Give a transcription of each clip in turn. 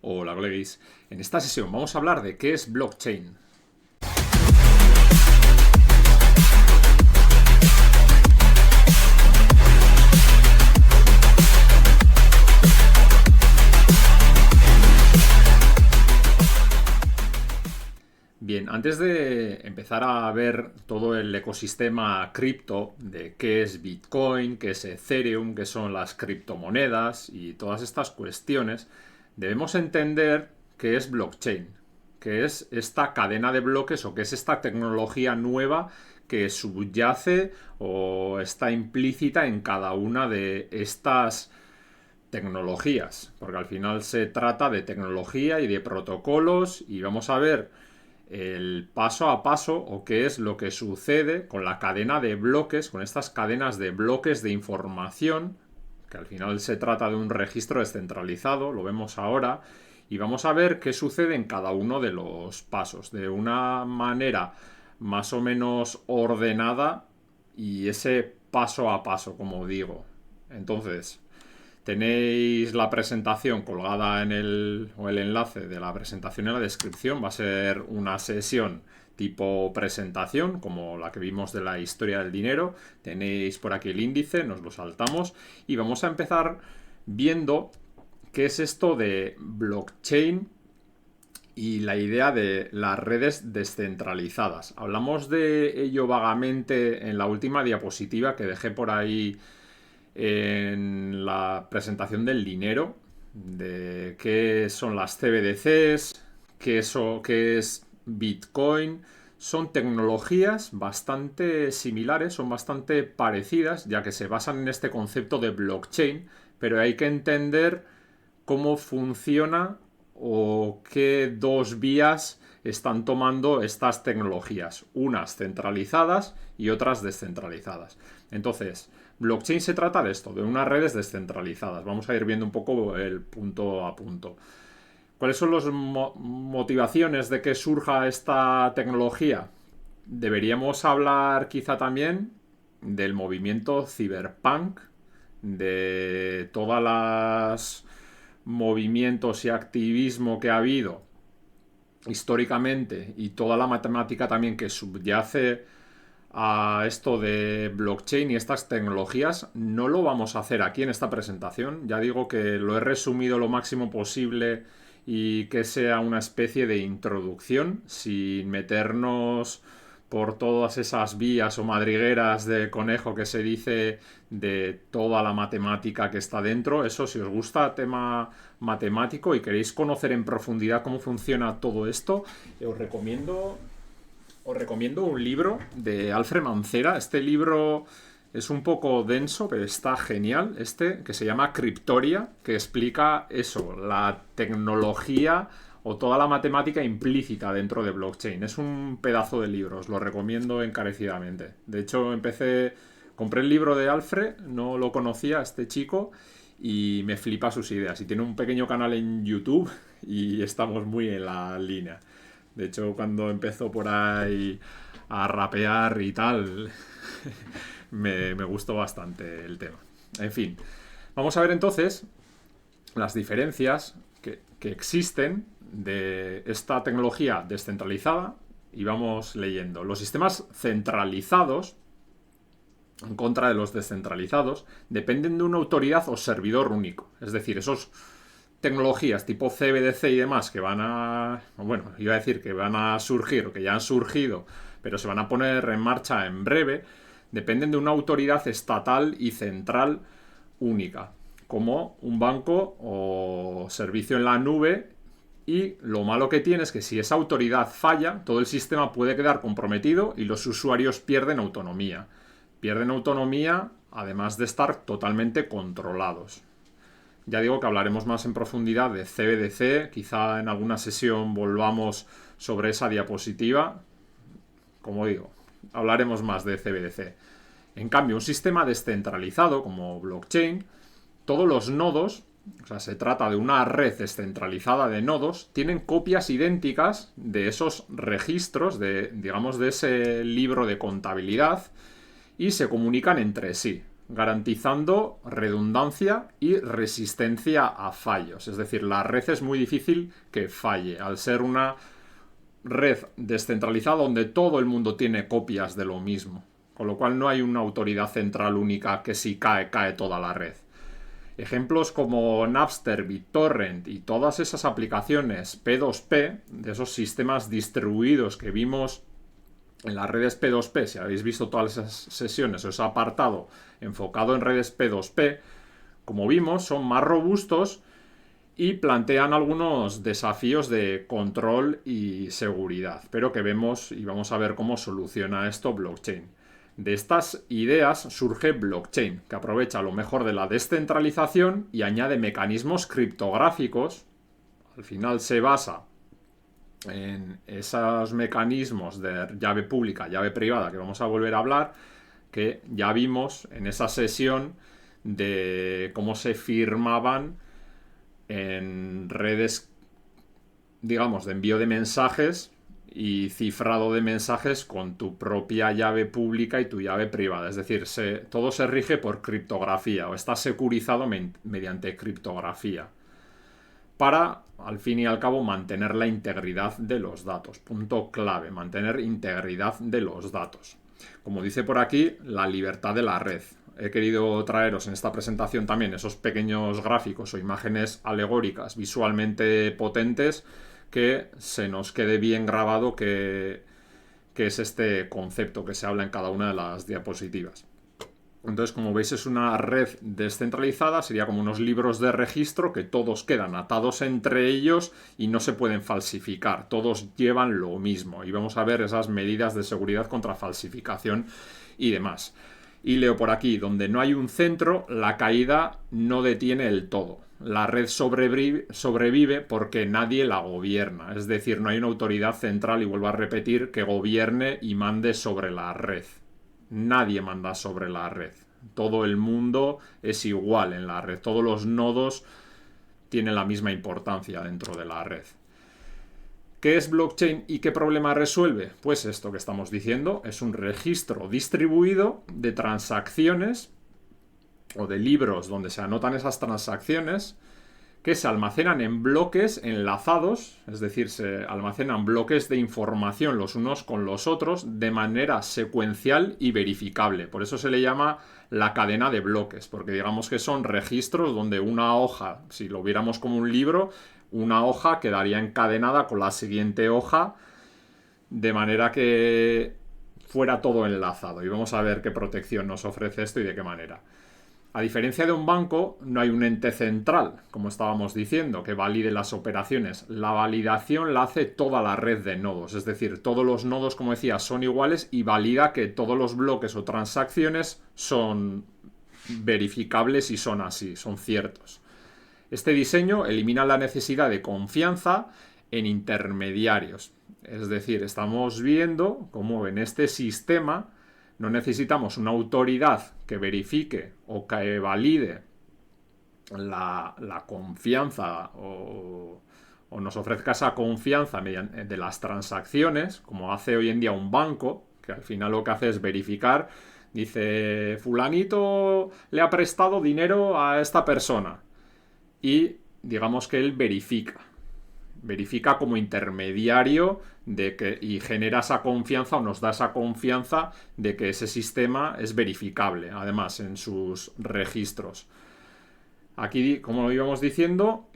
Hola, coleguis. En esta sesión vamos a hablar de qué es blockchain. Bien, antes de empezar a ver todo el ecosistema cripto de qué es Bitcoin, qué es Ethereum, qué son las criptomonedas y todas estas cuestiones, debemos entender qué es blockchain, qué es esta cadena de bloques o qué es esta tecnología nueva que subyace o está implícita en cada una de estas tecnologías, porque al final se trata de tecnología y de protocolos y vamos a ver el paso a paso o qué es lo que sucede con la cadena de bloques, con estas cadenas de bloques de información, que al final se trata de un registro descentralizado, lo vemos ahora, y vamos a ver qué sucede en cada uno de los pasos, de una manera más o menos ordenada y ese paso a paso, como digo. Entonces, tenéis la presentación colgada o el enlace de la presentación en la descripción. Va a ser una sesión tipo presentación, como la que vimos de la historia del dinero. Tenéis por aquí el índice, nos lo saltamos y vamos a empezar viendo qué es esto de blockchain y la idea de las redes descentralizadas. Hablamos de ello vagamente en la última diapositiva que dejé por ahí en la presentación del dinero, de qué son las CBDCs, qué es Bitcoin. Son tecnologías bastante similares, son bastante parecidas, ya que se basan en este concepto de blockchain, pero hay que entender cómo funciona o qué dos vías están tomando estas tecnologías, unas centralizadas y otras descentralizadas. Entonces, blockchain se trata de esto, de unas redes descentralizadas. Vamos a ir viendo un poco el punto a punto. ¿Cuáles son las motivaciones de que surja esta tecnología? Deberíamos hablar quizá también del movimiento cyberpunk, de todas las movimientos y activismo que ha habido históricamente y toda la matemática también que subyace a esto de blockchain y estas tecnologías. No lo vamos a hacer aquí en esta presentación. Ya digo que lo he resumido lo máximo posible y que sea una especie de introducción sin meternos por todas esas vías o madrigueras de conejo que se dice de toda la matemática que está dentro. Eso, si os gusta el tema matemático y queréis conocer en profundidad cómo funciona todo esto, os recomiendo un libro de Alfred Mancera. Este libro es un poco denso, pero está genial. Que se llama Cryptoria, que explica eso, la tecnología o toda la matemática implícita dentro de blockchain. Es un pedazo de libro, os lo recomiendo encarecidamente. De hecho, compré el libro de Alfred, no lo conocía este chico, y me flipa sus ideas. Y tiene un pequeño canal en YouTube y estamos muy en la línea. De hecho, cuando empezó por ahí a rapear y tal, me gustó bastante el tema. En fin, vamos a ver entonces las diferencias que existen de esta tecnología descentralizada y vamos leyendo. Los sistemas centralizados, en contra de los descentralizados, dependen de una autoridad o servidor único. Es decir, esos tecnologías tipo CBDC y demás que van a... Bueno, iba a decir que van a surgir o que ya han surgido, pero se van a poner en marcha en breve, dependen de una autoridad estatal y central única, como un banco o servicio en la nube. Y lo malo que tiene es que si esa autoridad falla, todo el sistema puede quedar comprometido y los usuarios pierden autonomía. Pierden autonomía, además de estar totalmente controlados. Ya digo que hablaremos más en profundidad de CBDC, quizá en alguna sesión volvamos sobre esa diapositiva. Como digo, hablaremos más de CBDC. En cambio, un sistema descentralizado como blockchain, todos los nodos, o sea, se trata de una red descentralizada de nodos, tienen copias idénticas de esos registros, digamos, de ese libro de contabilidad y se comunican entre sí. garantizando redundancia y resistencia a fallos. Es decir, la red es muy difícil que falle, al ser una red descentralizada donde todo el mundo tiene copias de lo mismo, con lo cual no hay una autoridad central única que si cae, cae toda la red. Ejemplos como Napster, BitTorrent y todas esas aplicaciones P2P, de esos sistemas distribuidos que vimos en las redes P2P, si habéis visto todas esas sesiones o ese apartado enfocado en redes P2P, como vimos, son más robustos y plantean algunos desafíos de control y seguridad, pero que vemos y vamos a ver cómo soluciona esto blockchain. De estas ideas surge blockchain, que aprovecha lo mejor de la descentralización y añade mecanismos criptográficos. Al final se basa en esos mecanismos de llave pública, llave privada, que vamos a volver a hablar, que ya vimos en esa sesión de cómo se firmaban en redes, digamos, de envío de mensajes y cifrado de mensajes con tu propia llave pública y tu llave privada. Es decir, todo se rige por criptografía o está securizado mediante criptografía para, al fin y al cabo, mantener la integridad de los datos. Punto clave, mantener integridad de los datos. Como dice por aquí, la libertad de la red. He querido traeros en esta presentación también esos pequeños gráficos o imágenes alegóricas visualmente potentes que se nos quede bien grabado que es este concepto que se habla en cada una de las diapositivas. Entonces, como veis, es una red descentralizada, sería como unos libros de registro que todos quedan atados entre ellos y no se pueden falsificar, todos llevan lo mismo y vamos a ver esas medidas de seguridad contra falsificación y demás. Y leo por aquí, donde no hay un centro, la caída no detiene el todo. La red sobrevive porque nadie la gobierna. Es decir, no hay una autoridad central, y vuelvo a repetir, que gobierne y mande sobre la red. Nadie manda sobre la red. Todo el mundo es igual en la red. Todos los nodos tienen la misma importancia dentro de la red. ¿Qué es blockchain y qué problema resuelve? Pues esto que estamos diciendo, es un registro distribuido de transacciones o de libros donde se anotan esas transacciones que se almacenan en bloques enlazados, es decir, se almacenan bloques de información los unos con los otros de manera secuencial y verificable. Por eso se le llama la cadena de bloques, porque digamos que son registros donde una hoja, si lo viéramos como un libro, una hoja quedaría encadenada con la siguiente hoja de manera que fuera todo enlazado. Y vamos a ver qué protección nos ofrece esto y de qué manera. A diferencia de un banco, no hay un ente central, como estábamos diciendo, que valide las operaciones. La validación la hace toda la red de nodos, es decir, todos los nodos, como decía, son iguales y valida que todos los bloques o transacciones son verificables y son así, son ciertos. Este diseño elimina la necesidad de confianza en intermediarios. Es decir, estamos viendo cómo en este sistema no necesitamos una autoridad que verifique o que valide la confianza o nos ofrezca esa confianza de las transacciones, como hace hoy en día un banco, que al final lo que hace es verificar, dice, fulanito le ha prestado dinero a esta persona y digamos que él verifica como intermediario y genera esa confianza o nos da esa confianza de que ese sistema es verificable, además, en sus registros. Aquí, como íbamos diciendo,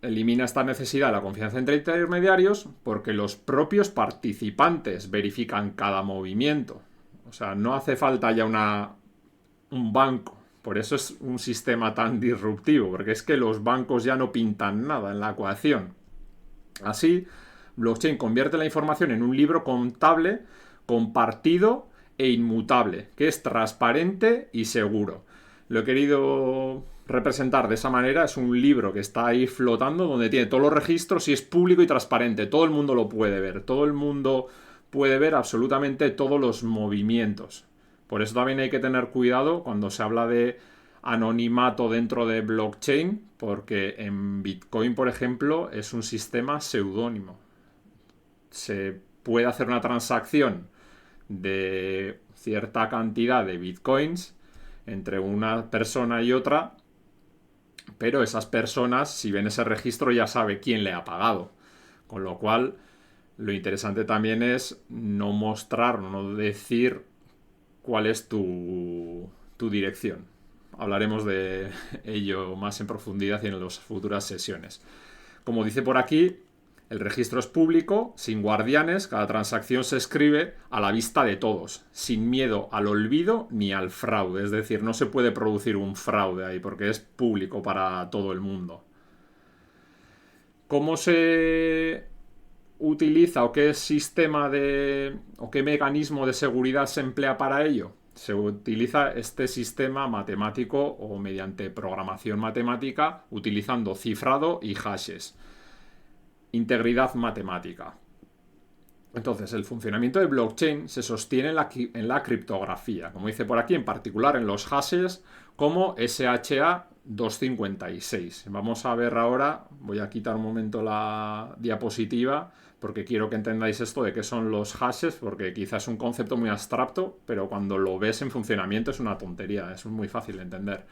elimina esta necesidad de la confianza entre intermediarios porque los propios participantes verifican cada movimiento. O sea, no hace falta ya un banco. Por eso es un sistema tan disruptivo, porque es que los bancos ya no pintan nada en la ecuación. Así, blockchain convierte la información en un libro contable, compartido e inmutable, que es transparente y seguro. Lo he querido representar de esa manera, es un libro que está ahí flotando, donde tiene todos los registros y es público y transparente, todo el mundo lo puede ver, todo el mundo puede ver absolutamente todos los movimientos. Por eso también hay que tener cuidado cuando se habla de anonimato dentro de blockchain, porque en Bitcoin, por ejemplo, es un sistema seudónimo. Se puede hacer una transacción de cierta cantidad de Bitcoins entre una persona y otra, pero esas personas, si ven ese registro, ya sabe quién le ha pagado. Con lo cual, lo interesante también es no mostrar, no decir cuál es tu dirección. Hablaremos de ello más en profundidad y en las futuras sesiones. Como dice por aquí, el registro es público, sin guardianes, cada transacción se escribe a la vista de todos, sin miedo al olvido ni al fraude. Es decir, no se puede producir un fraude ahí porque es público para todo el mundo. ¿Cómo se utiliza o qué sistema o qué mecanismo de seguridad se emplea para ello? Se utiliza este sistema matemático o mediante programación matemática utilizando cifrado y hashes. Integridad matemática. Entonces, el funcionamiento de blockchain se sostiene en la criptografía, como dice por aquí, en particular en los hashes como SHA-256. Vamos a ver ahora, voy a quitar un momento la diapositiva porque quiero que entendáis esto de qué son los hashes, porque quizás es un concepto muy abstracto, pero cuando lo ves en funcionamiento es una tontería, es muy fácil de entender.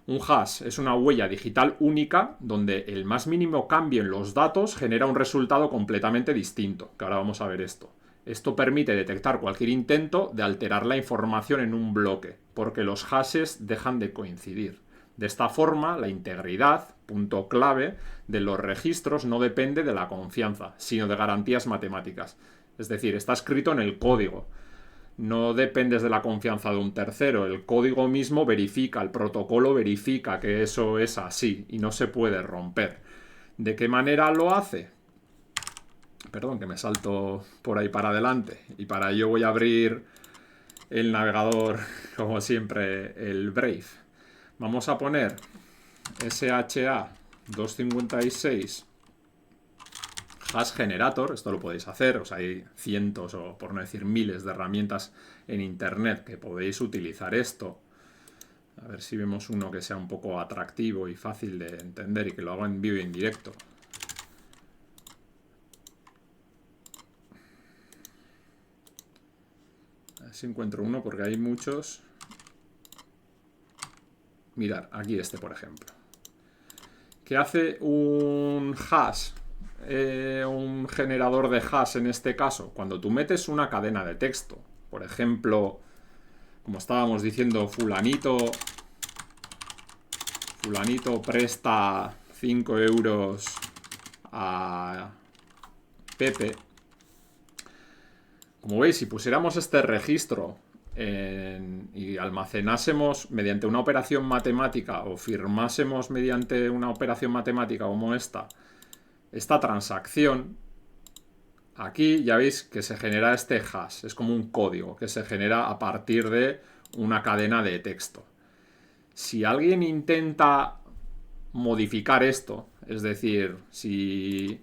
Un hash es una huella digital única donde el más mínimo cambio en los datos genera un resultado completamente distinto, que ahora vamos a ver esto. Esto permite detectar cualquier intento de alterar la información en un bloque, porque los hashes dejan de coincidir. De esta forma, la integridad, punto clave, de los registros no depende de la confianza, sino de garantías matemáticas. Es decir, está escrito en el código. No dependes de la confianza de un tercero. El código mismo verifica, el protocolo verifica que eso es así y no se puede romper. ¿De qué manera lo hace? Perdón, que me salto por ahí para adelante. Y para ello voy a abrir el navegador, como siempre, el Brave. Vamos a poner SHA-256 Hash Generator. Esto lo podéis hacer, hay cientos o por no decir miles de herramientas en internet que podéis utilizar esto. A ver si vemos uno que sea un poco atractivo y fácil de entender y que lo hago en vivo y en directo. A ver si encuentro uno porque hay muchos. Mirad, aquí este por ejemplo. ¿Qué hace un hash? Un generador de hash en este caso, cuando tú metes una cadena de texto, por ejemplo, como estábamos diciendo, fulanito presta 5 euros a Pepe. Como veis, si pusiéramos este registro y almacenásemos mediante una operación matemática o firmásemos mediante una operación matemática como esta transacción, aquí ya veis que se genera este hash. Es como un código que se genera a partir de una cadena de texto. Si alguien intenta modificar esto, es decir, si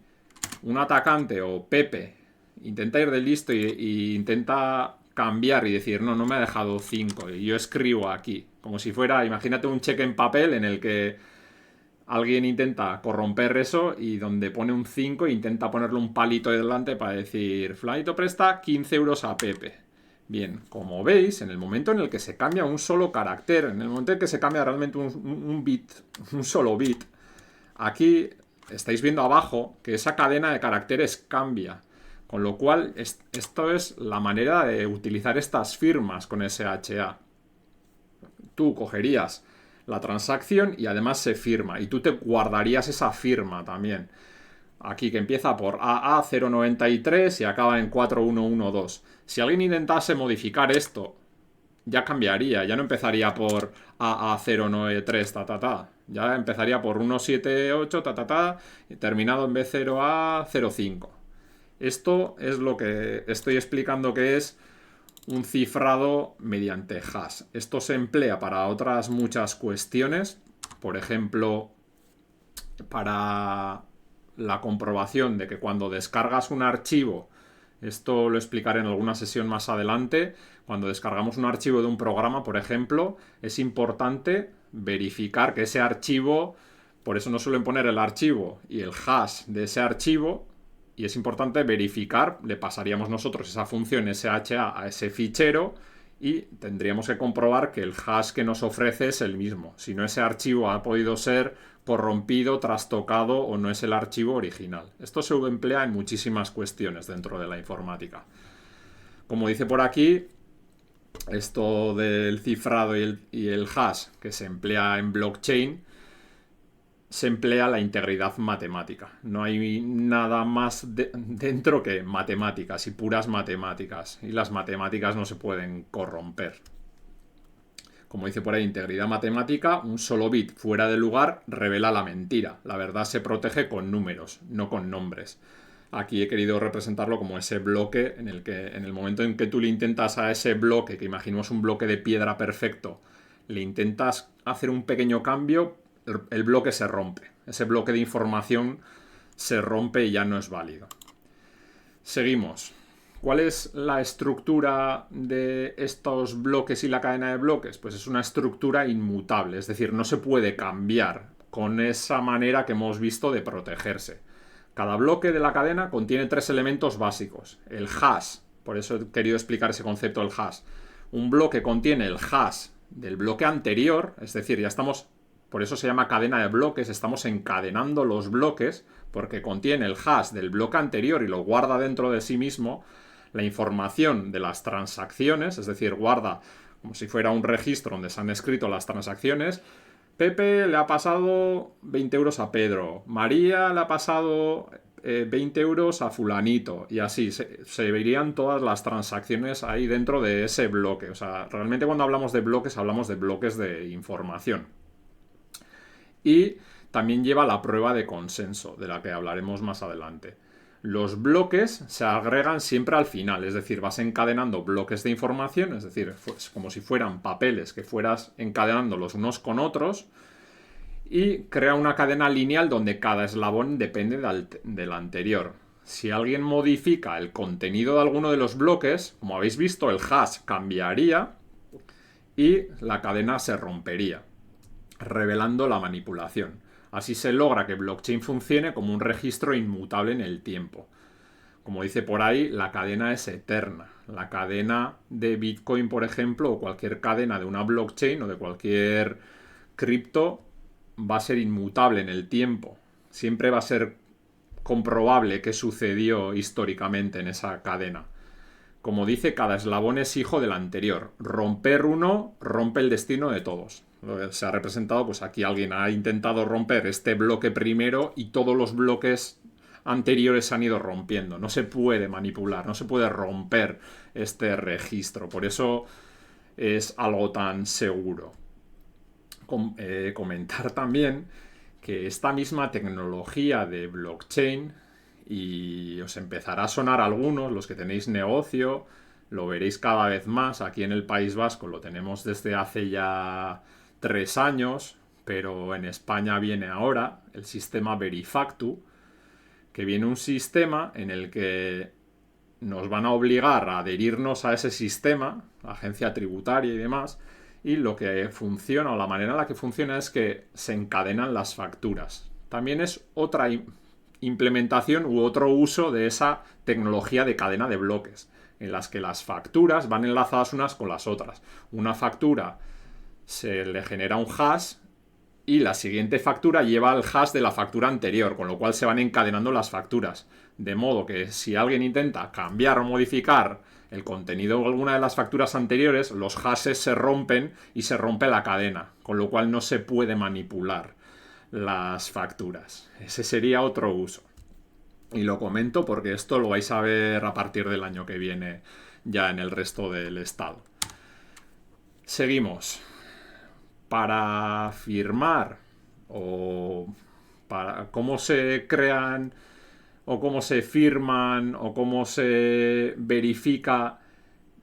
un atacante o Pepe intenta ir de listo y intenta cambiar y decir, no me ha dejado 5 y yo escribo aquí, como si fuera, imagínate un cheque en papel en el que alguien intenta corromper eso y donde pone un 5 intenta ponerle un palito delante para decir, fulanito presta 15 euros a Pepe. Bien, como veis, en el momento en el que se cambia un solo carácter, en el momento en que se cambia realmente un bit, un solo bit, aquí estáis viendo abajo que esa cadena de caracteres cambia. Con lo cual, esto es la manera de utilizar estas firmas con SHA. Tú cogerías la transacción y además se firma. Y tú te guardarías esa firma también. Aquí que empieza por AA093 y acaba en 4112. Si alguien intentase modificar esto, ya cambiaría. Ya no empezaría por AA093, Ya empezaría por 178, y terminado en B0A05. Esto es lo que estoy explicando que es un cifrado mediante hash. Esto se emplea para otras muchas cuestiones. Por ejemplo, para la comprobación de que cuando descargas un archivo, esto lo explicaré en alguna sesión más adelante, cuando descargamos un archivo de un programa, por ejemplo, es importante verificar que ese archivo, por eso no suelen poner el archivo y el hash de ese archivo, y es importante verificar, le pasaríamos nosotros esa función SHA a ese fichero y tendríamos que comprobar que el hash que nos ofrece es el mismo. Si no, ese archivo ha podido ser corrompido, trastocado o no es el archivo original. Esto se emplea en muchísimas cuestiones dentro de la informática. Como dice por aquí, esto del cifrado y el hash que se emplea en blockchain, se emplea la integridad matemática. No hay nada más dentro que matemáticas y puras matemáticas. Y las matemáticas no se pueden corromper. Como dice por ahí, integridad matemática, un solo bit fuera de lugar revela la mentira. La verdad se protege con números, no con nombres. Aquí he querido representarlo como ese bloque en el que en el momento en que tú le intentas a ese bloque, que imaginemos un bloque de piedra perfecto, le intentas hacer un pequeño cambio, el bloque se rompe. Ese bloque de información se rompe y ya no es válido. Seguimos. ¿Cuál es la estructura de estos bloques y la cadena de bloques? Pues es una estructura inmutable, es decir, no se puede cambiar con esa manera que hemos visto de protegerse. Cada bloque de la cadena contiene 3 elementos básicos. El hash, por eso he querido explicar ese concepto del hash. Un bloque contiene el hash del bloque anterior, es decir, ya estamos, por eso se llama cadena de bloques, estamos encadenando los bloques porque contiene el hash del bloque anterior y lo guarda dentro de sí mismo. La información de las transacciones, es decir, guarda como si fuera un registro donde se han escrito las transacciones. Pepe le ha pasado 20 euros a Pedro, María le ha pasado 20 euros a fulanito, y así se verían todas las transacciones ahí dentro de ese bloque. O sea, realmente cuando hablamos de bloques de información. Y también lleva la prueba de consenso, de la que hablaremos más adelante. Los bloques se agregan siempre al final, es decir, vas encadenando bloques de información, es decir, pues como si fueran papeles que fueras encadenando los unos con otros, y crea una cadena lineal donde cada eslabón depende del anterior. Si alguien modifica el contenido de alguno de los bloques, como habéis visto, el hash cambiaría y la cadena se rompería, revelando la manipulación. Así se logra que blockchain funcione como un registro inmutable en el tiempo. Como dice por ahí, la cadena es eterna. La cadena de Bitcoin, por ejemplo, o cualquier cadena de una blockchain o de cualquier cripto va a ser inmutable en el tiempo. Siempre va a ser comprobable qué sucedió históricamente en esa cadena. Como dice, cada eslabón es hijo del anterior. Romper uno rompe el destino de todos. Se ha representado, pues aquí alguien ha intentado romper este bloque primero y todos los bloques anteriores se han ido rompiendo. No se puede manipular, no se puede romper este registro. Por eso es algo tan seguro. Comentar también que esta misma tecnología de blockchain, y os empezará a sonar a algunos, los que tenéis negocio, lo veréis cada vez más. Aquí en el País Vasco lo tenemos desde hace ya 3 años, pero en España viene ahora el sistema Verifactu, que viene un sistema en el que nos van a obligar a adherirnos a ese sistema, la agencia tributaria y demás, y lo que funciona, o la manera en la que funciona, es que se encadenan las facturas. También es otra implementación u otro uso de esa tecnología de cadena de bloques, en las que las facturas van enlazadas unas con las otras. Una factura se le genera un hash y la siguiente factura lleva el hash de la factura anterior, con lo cual se van encadenando las facturas. De modo que si alguien intenta cambiar o modificar el contenido de alguna de las facturas anteriores, los hashes se rompen y se rompe la cadena, con lo cual no se puede manipular las facturas. Ese sería otro uso. Y lo comento porque esto lo vais a ver a partir del año que viene ya en el resto del estado. Seguimos. Para firmar o para cómo se crean o cómo se firman o cómo se verifica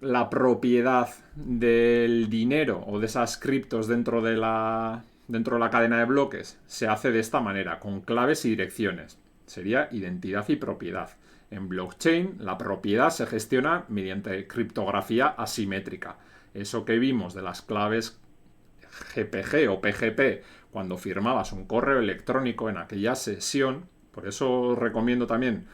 la propiedad del dinero o de esas criptos dentro de la cadena de bloques, se hace de esta manera, con claves y direcciones. Sería identidad y propiedad. En blockchain, la propiedad se gestiona mediante criptografía asimétrica. Eso que vimos de las claves GPG o PGP cuando firmabas un correo electrónico en aquella sesión. Por eso os recomiendo también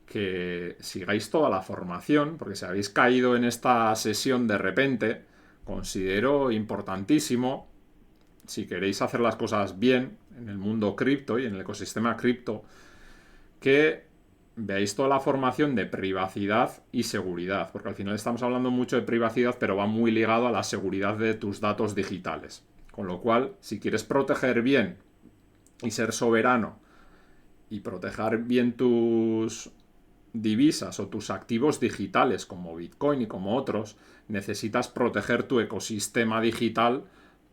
que sigáis toda la formación, porque si habéis caído en esta sesión de repente, considero importantísimo, si queréis hacer las cosas bien en el mundo cripto y en el ecosistema cripto, que veáis toda la formación de privacidad y seguridad, porque al final estamos hablando mucho de privacidad, pero va muy ligado a la seguridad de tus datos digitales. Con lo cual, si quieres proteger bien y ser soberano y proteger bien tus divisas o tus activos digitales como Bitcoin y como otros, necesitas proteger tu ecosistema digital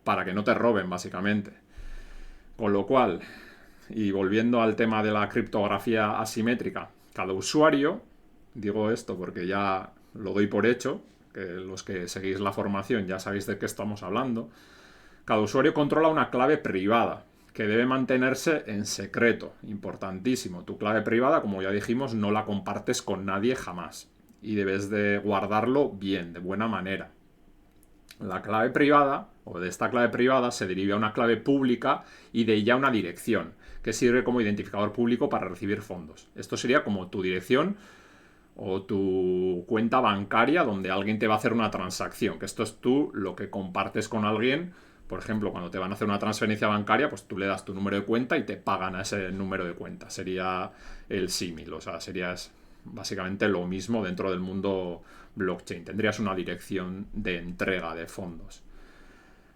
para que no te roben, básicamente. Con lo cual, y volviendo al tema de la criptografía asimétrica, cada usuario, digo esto porque ya lo doy por hecho, que los que seguís la formación ya sabéis de qué estamos hablando, cada usuario controla una clave privada que debe mantenerse en secreto, importantísimo. Tu clave privada, como ya dijimos, no la compartes con nadie jamás y debes de guardarlo bien, de buena manera. La clave privada, o de esta clave privada, se deriva a una clave pública y de ella una dirección, que sirve como identificador público para recibir fondos. Esto sería como tu dirección o tu cuenta bancaria donde alguien te va a hacer una transacción, que esto es tú lo que compartes con alguien. Por ejemplo, cuando te van a hacer una transferencia bancaria, pues tú le das tu número de cuenta y te pagan a ese número de cuenta. Sería el símil, o sea, sería básicamente lo mismo dentro del mundo blockchain. Tendrías una dirección de entrega de fondos.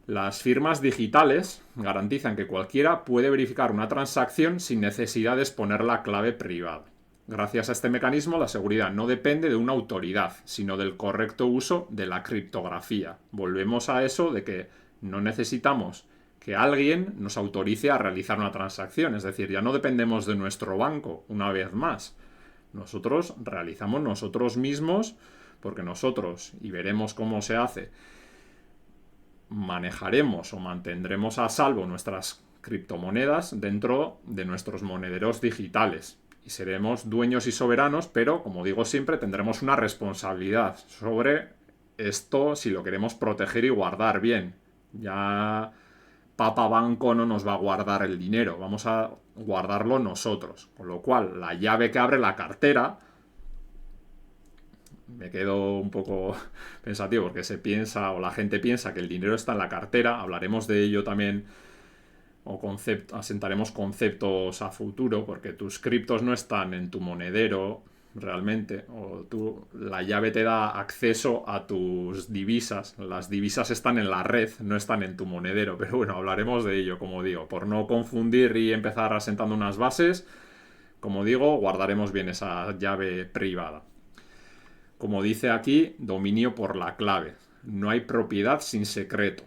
Las firmas digitales garantizan que cualquiera puede verificar una transacción sin necesidad de exponer la clave privada. Gracias a este mecanismo, la seguridad no depende de una autoridad, sino del correcto uso de la criptografía. Volvemos a eso de que no necesitamos que alguien nos autorice a realizar una transacción. Es decir, ya no dependemos de nuestro banco, una vez más. Nosotros realizamos nosotros mismos, porque nosotros, y veremos cómo se hace, manejaremos o mantendremos a salvo nuestras criptomonedas dentro de nuestros monederos digitales. Y seremos dueños y soberanos, pero, como digo siempre, tendremos una responsabilidad sobre esto si lo queremos proteger y guardar bien. Ya Papa Banco no nos va a guardar el dinero, vamos a guardarlo nosotros. Con lo cual, la llave que abre la cartera, me quedo un poco pensativo porque se piensa o la gente piensa que el dinero está en la cartera, hablaremos de ello también o asentaremos conceptos a futuro porque tus criptos no están en tu monedero realmente, o la llave te da acceso a tus divisas, las divisas están en la red, no están en tu monedero, pero bueno, hablaremos de ello, como digo, por no confundir y empezar asentando unas bases, como digo, guardaremos bien esa llave privada. Como dice aquí, dominio por la clave, no hay propiedad sin secreto.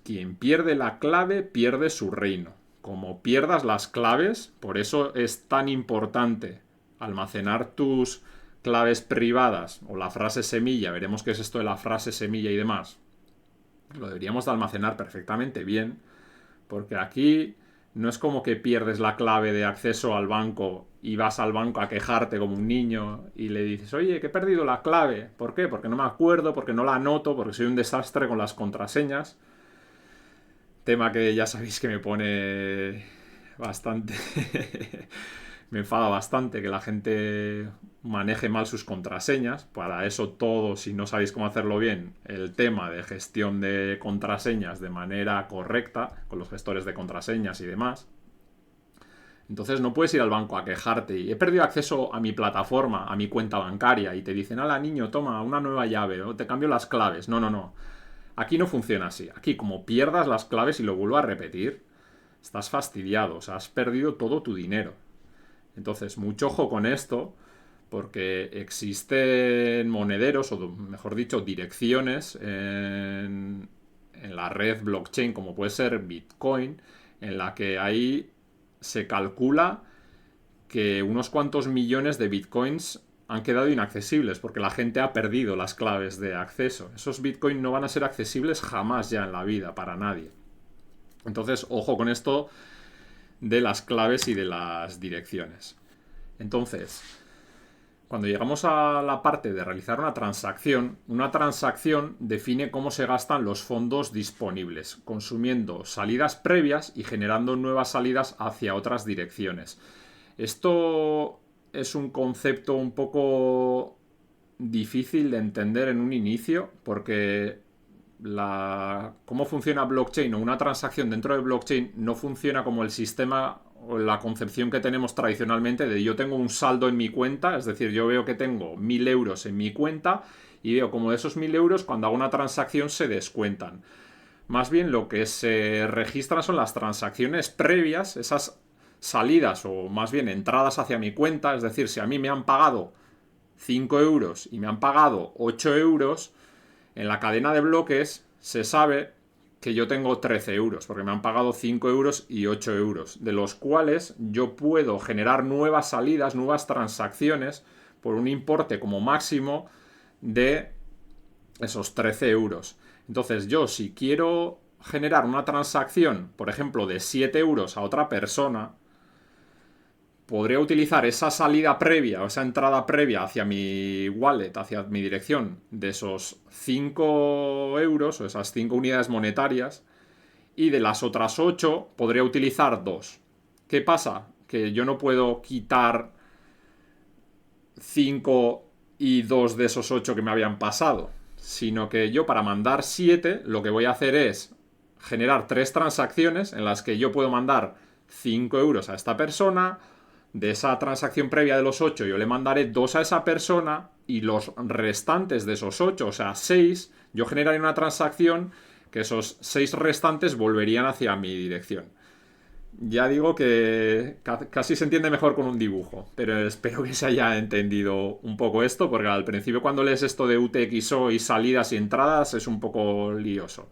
Quien pierde la clave pierde su reino. Como pierdas las claves, por eso es tan importante almacenar tus claves privadas o la frase semilla. Veremos qué es esto de la frase semilla y demás. Lo deberíamos de almacenar perfectamente bien, porque aquí no es como que pierdes la clave de acceso al banco y vas al banco a quejarte como un niño y le dices, oye, que he perdido la clave. ¿Por qué? Porque no me acuerdo, porque no la anoto, porque soy un desastre con las contraseñas. Tema que ya sabéis que me pone bastante... me enfada bastante que la gente maneje mal sus contraseñas. Para eso todo, si no sabéis cómo hacerlo bien, el tema de gestión de contraseñas de manera correcta, con los gestores de contraseñas y demás. Entonces no puedes ir al banco a quejarte y he perdido acceso a mi plataforma, a mi cuenta bancaria y te dicen, hala niño, toma una nueva llave o te cambio las claves. No, no, no. Aquí no funciona así. Aquí como pierdas las claves y lo vuelvo a repetir, estás fastidiado, o sea, has perdido todo tu dinero. Entonces, mucho ojo con esto, porque existen monederos, o mejor dicho, direcciones en la red blockchain, como puede ser Bitcoin, en la que ahí se calcula que unos cuantos millones de Bitcoins han quedado inaccesibles porque la gente ha perdido las claves de acceso. Esos Bitcoin no van a ser accesibles jamás ya en la vida para nadie. Entonces, ojo con esto de las claves y de las direcciones. Entonces, cuando llegamos a la parte de realizar una transacción define cómo se gastan los fondos disponibles, consumiendo salidas previas y generando nuevas salidas hacia otras direcciones. Esto es un concepto un poco difícil de entender en un inicio, porque cómo funciona blockchain o una transacción dentro de blockchain no funciona como el sistema o la concepción que tenemos tradicionalmente de yo tengo un saldo en mi cuenta, es decir, yo veo que tengo 1.000 euros en mi cuenta y veo como de esos 1.000 euros cuando hago una transacción se descuentan. Más bien lo que se registran son las transacciones previas, esas salidas o más bien entradas hacia mi cuenta, es decir, si a mí me han pagado 5 euros y me han pagado 8 euros, en la cadena de bloques se sabe que yo tengo 13 euros, porque me han pagado 5 euros y 8 euros, de los cuales yo puedo generar nuevas salidas, nuevas transacciones, por un importe como máximo de esos 13 euros. Entonces yo, si quiero generar una transacción, por ejemplo, de 7 euros a otra persona, podría utilizar esa salida previa o esa entrada previa hacia mi wallet, hacia mi dirección, de esos 5 euros o esas 5 unidades monetarias, y de las otras 8 podría utilizar 2. ¿Qué pasa? Que yo no puedo quitar 5 y 2 de esos 8 que me habían pasado, sino que yo para mandar 7 lo que voy a hacer es generar 3 transacciones en las que yo puedo mandar 5 euros a esta persona. De esa transacción previa de los 8 yo le mandaré 2 a esa persona y los restantes de esos 8, o sea 6, yo generaré una transacción que esos 6 restantes volverían hacia mi dirección. Ya digo que casi se entiende mejor con un dibujo, pero espero que se haya entendido un poco esto, porque al principio cuando lees esto de UTXO y salidas y entradas es un poco lioso.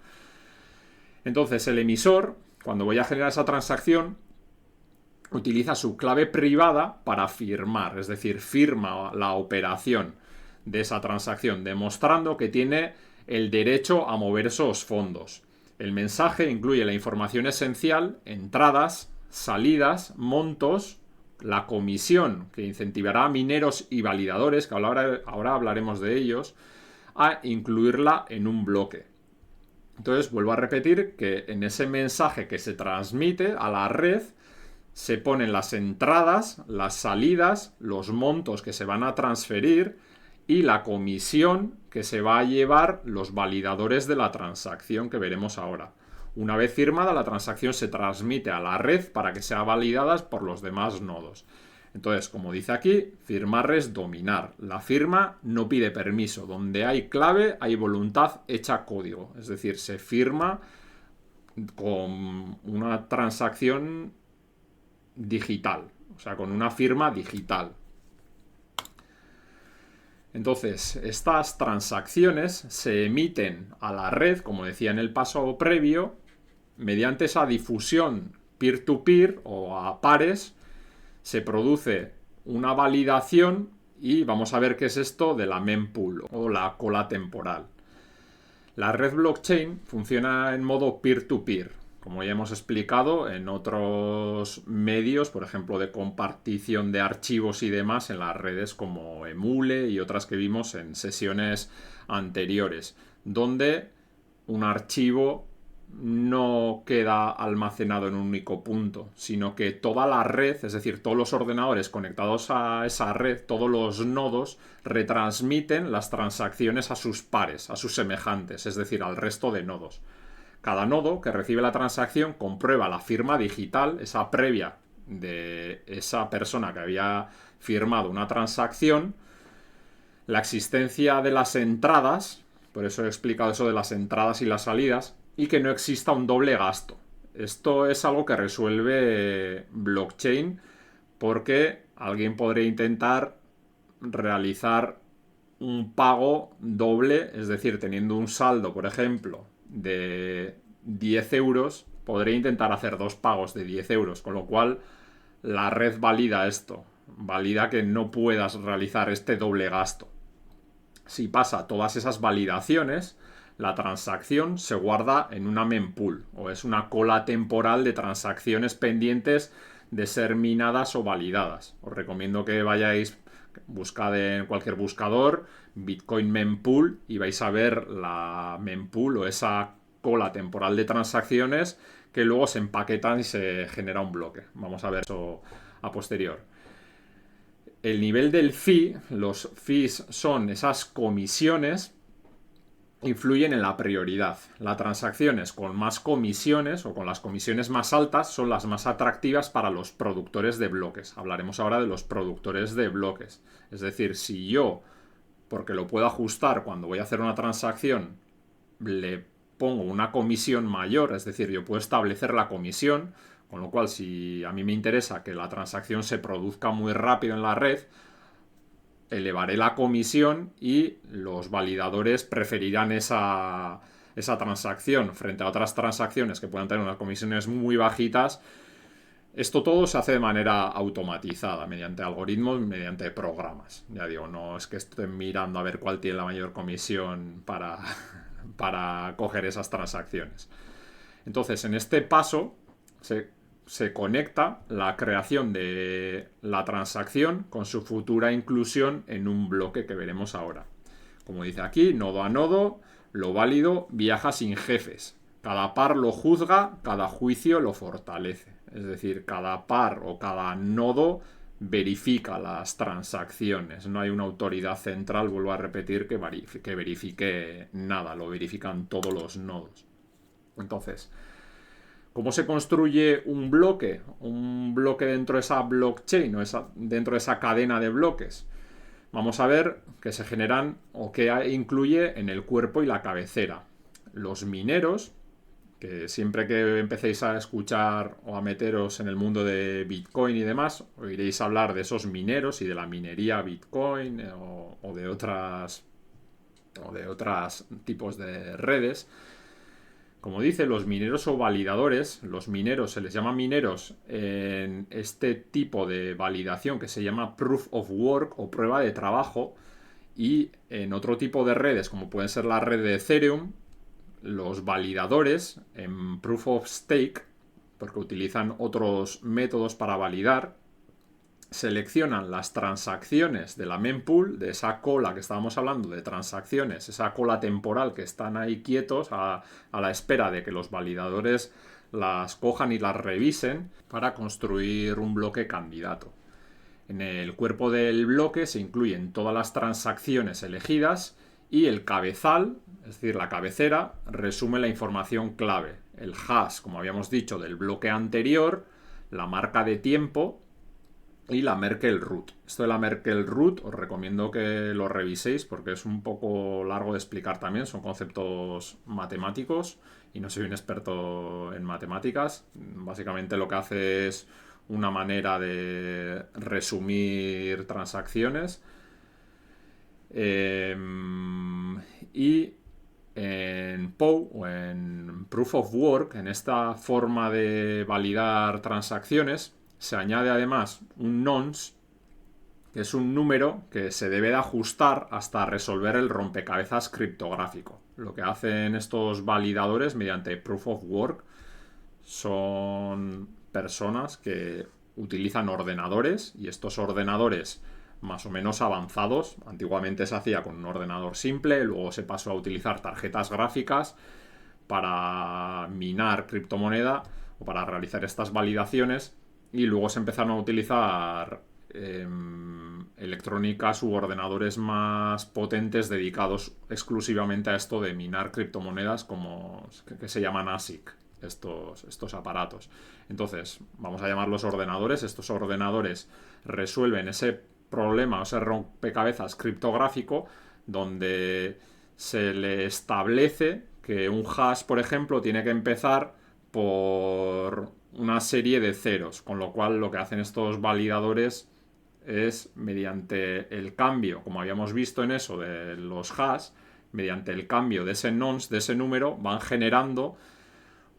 Entonces el emisor, cuando voy a generar esa transacción, utiliza su clave privada para firmar, es decir, firma la operación de esa transacción, demostrando que tiene el derecho a mover esos fondos. El mensaje incluye la información esencial, entradas, salidas, montos, la comisión que incentivará a mineros y validadores, que ahora hablaremos de ellos, a incluirla en un bloque. Entonces, vuelvo a repetir que en ese mensaje que se transmite a la red se ponen las entradas, las salidas, los montos que se van a transferir y la comisión que se va a llevar los validadores de la transacción que veremos ahora. Una vez firmada, la transacción se transmite a la red para que sea validada por los demás nodos. Entonces, como dice aquí, firmar es dominar. La firma no pide permiso. Donde hay clave, hay voluntad hecha código. Es decir, se firma con una transacción digital, o sea, con una firma digital. Entonces, estas transacciones se emiten a la red, como decía en el paso previo, mediante esa difusión peer-to-peer o a pares, se produce una validación y vamos a ver qué es esto de la mempool o la cola temporal. La red blockchain funciona en modo peer-to-peer, como ya hemos explicado en otros medios, por ejemplo, de compartición de archivos y demás en las redes como Emule y otras que vimos en sesiones anteriores, donde un archivo no queda almacenado en un único punto, sino que toda la red, es decir, todos los ordenadores conectados a esa red, todos los nodos, retransmiten las transacciones a sus pares, a sus semejantes, es decir, al resto de nodos. Cada nodo que recibe la transacción comprueba la firma digital, esa previa de esa persona que había firmado una transacción, la existencia de las entradas, por eso he explicado eso de las entradas y las salidas, y que no exista un doble gasto. Esto es algo que resuelve blockchain porque alguien podría intentar realizar un pago doble, es decir, teniendo un saldo, por ejemplo, de 10 euros, podría intentar hacer 2 pagos de 10 euros, con lo cual la red valida esto, valida que no puedas realizar este doble gasto. Si pasa todas esas validaciones, la transacción se guarda en una mempool o es una cola temporal de transacciones pendientes de ser minadas o validadas. Os recomiendo que vayáis, buscad en cualquier buscador Bitcoin mempool y vais a ver la mempool o esa cola temporal de transacciones que luego se empaquetan y se genera un bloque. Vamos a ver eso a posterior. el nivel del fee, los fees son esas comisiones, influyen en la prioridad. Las transacciones con más comisiones o con las comisiones más altas son las más atractivas para los productores de bloques. Hablaremos ahora de los productores de bloques. Es decir, si yo, porque lo puedo ajustar cuando voy a hacer una transacción, le pongo una comisión mayor, es decir, yo puedo establecer la comisión, con lo cual si a mí me interesa que la transacción se produzca muy rápido en la red, elevaré la comisión y los validadores preferirán esa transacción frente a otras transacciones que puedan tener unas comisiones muy bajitas. Esto todo se hace de manera automatizada, mediante algoritmos, mediante programas. Ya digo, no es que estén mirando a ver cuál tiene la mayor comisión para coger esas transacciones. Entonces, en este paso se conecta la creación de la transacción con su futura inclusión en un bloque que veremos ahora. Como dice aquí, nodo a nodo, lo válido viaja sin jefes. Cada par lo juzga, cada juicio lo fortalece. Es decir, cada par o cada nodo verifica las transacciones. No hay una autoridad central, vuelvo a repetir, que verifique nada. Lo verifican todos los nodos. Entonces, ¿cómo se construye un bloque? Un bloque dentro de esa blockchain o dentro de esa cadena de bloques. Vamos a ver que se generan o que incluye en el cuerpo y la cabecera. Los mineros, que siempre que empecéis a escuchar o a meteros en el mundo de Bitcoin y demás, oiréis hablar de esos mineros y de la minería Bitcoin o de otros tipos de redes. Como dice, los mineros o validadores, los mineros se les llama mineros en este tipo de validación que se llama Proof of Work o prueba de trabajo, y en otro tipo de redes como puede ser la red de Ethereum, los validadores en Proof of Stake, porque utilizan otros métodos para validar, seleccionan las transacciones de la mempool, de esa cola que estábamos hablando de transacciones, esa cola temporal que están ahí quietos a la espera de que los validadores las cojan y las revisen para construir un bloque candidato. En el cuerpo del bloque se incluyen todas las transacciones elegidas y el cabezal, es decir, la cabecera, resume la información clave. El hash, como habíamos dicho, del bloque anterior, la marca de tiempo y la Merkle Root. Esto de la Merkle Root os recomiendo que lo reviséis porque es un poco largo de explicar también. Son conceptos matemáticos y no soy un experto en matemáticas. Básicamente lo que hace es una manera de resumir transacciones. Y en POW o en Proof of Work, en esta forma de validar transacciones, se añade además un nonce, que es un número que se debe de ajustar hasta resolver el rompecabezas criptográfico. Lo que hacen estos validadores mediante Proof of Work son personas que utilizan ordenadores, y estos ordenadores más o menos avanzados, antiguamente se hacía con un ordenador simple, luego se pasó a utilizar tarjetas gráficas para minar criptomoneda o para realizar estas validaciones, y luego se empezaron a utilizar electrónicas u ordenadores más potentes dedicados exclusivamente a esto de minar criptomonedas, que se llaman ASIC, estos aparatos. Entonces, vamos a llamarlos ordenadores. Estos ordenadores resuelven ese problema o ese rompecabezas criptográfico donde se le establece que un hash, por ejemplo, tiene que empezar por una serie de ceros, con lo cual lo que hacen estos validadores es, mediante el cambio, como habíamos visto en eso de los hash, mediante el cambio de ese nonce, de ese número, van generando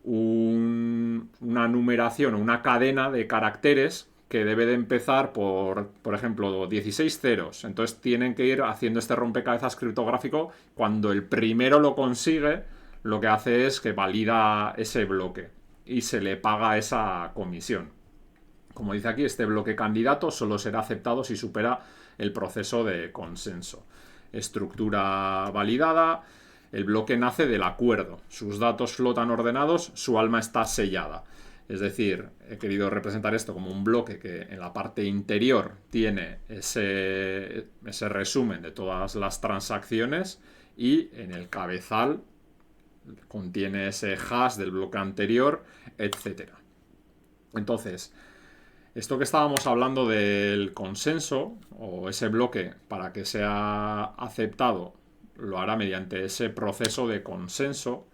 una numeración o una cadena de caracteres que debe de empezar por ejemplo, 16 ceros. Entonces tienen que ir haciendo este rompecabezas criptográfico. Cuando el primero lo consigue, lo que hace es que valida ese bloque y se le paga esa comisión. Como dice aquí, este bloque candidato solo será aceptado si supera el proceso de consenso. Estructura validada. El bloque nace del acuerdo. Sus datos flotan ordenados, su alma está sellada. Es decir, he querido representar esto como un bloque que en la parte interior tiene ese resumen de todas las transacciones y en el cabezal contiene ese hash del bloque anterior, etc. Entonces, esto que estábamos hablando del consenso, o ese bloque para que sea aceptado, lo hará mediante ese proceso de consenso.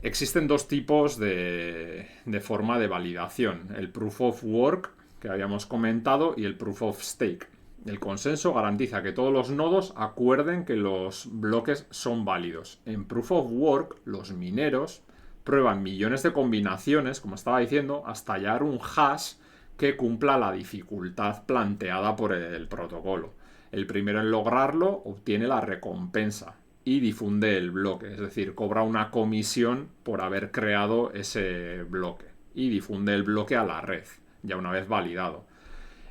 Existen dos tipos de forma de validación: el proof of work, que habíamos comentado, y el proof of stake. El consenso garantiza que todos los nodos acuerden que los bloques son válidos. En proof of work, los mineros prueban millones de combinaciones, como estaba diciendo, hasta hallar un hash que cumpla la dificultad planteada por el protocolo. El primero en lograrlo obtiene la recompensa y difunde el bloque, es decir, cobra una comisión por haber creado ese bloque y difunde el bloque a la red, ya una vez validado.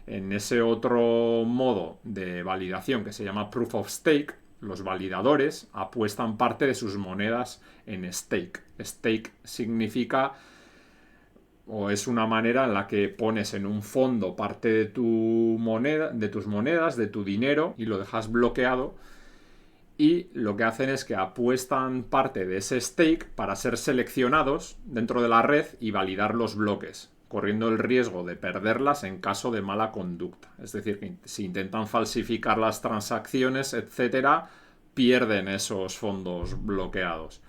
En ese otro modo de validación que se llama Proof of Stake, los validadores apuestan parte de sus monedas en stake. Stake significa, o es una manera en la que pones en un fondo parte de tu moneda, de tus monedas, de tu dinero, y lo dejas bloqueado. Y lo que hacen es que apuestan parte de ese stake para ser seleccionados dentro de la red y validar los bloques, corriendo el riesgo de perderlas en caso de mala conducta. Es decir, que si intentan falsificar las transacciones, etcétera, pierden esos fondos bloqueados.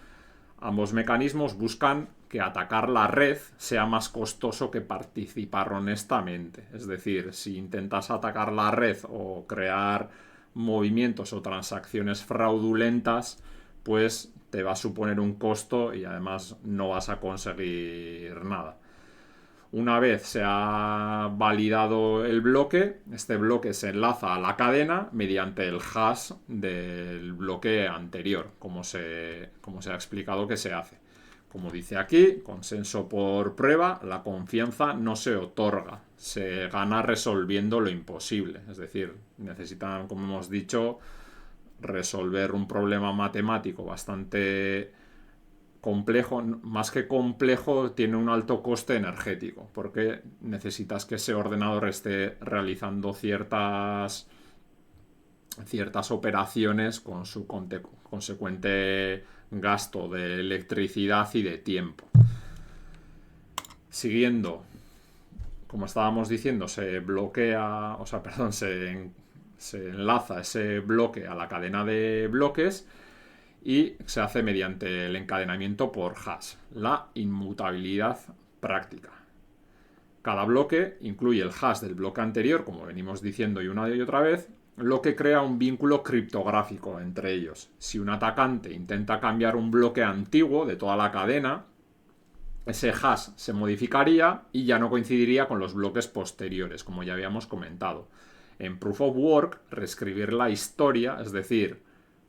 Ambos mecanismos buscan que atacar la red sea más costoso que participar honestamente. Es decir, si intentas atacar la red o crear movimientos o transacciones fraudulentas, pues te va a suponer un costo y además no vas a conseguir nada. Una vez se ha validado el bloque, este bloque se enlaza a la cadena mediante el hash del bloque anterior, como se ha explicado que se hace. Como dice aquí, consenso por prueba, la confianza no se otorga, se gana resolviendo lo imposible. Es decir, necesitan, como hemos dicho, resolver un problema matemático bastante complejo. Más que complejo, tiene un alto coste energético, porque necesitas que ese ordenador esté realizando ciertas operaciones con su consecuente gasto de electricidad y de tiempo. Siguiendo, como estábamos diciendo, se enlaza ese bloque a la cadena de bloques y se hace mediante el encadenamiento por hash, la inmutabilidad práctica. Cada bloque incluye el hash del bloque anterior, como venimos diciendo y una y otra vez, lo que crea un vínculo criptográfico entre ellos. Si un atacante intenta cambiar un bloque antiguo de toda la cadena, ese hash se modificaría y ya no coincidiría con los bloques posteriores, como ya habíamos comentado. En Proof of Work, reescribir la historia, es decir,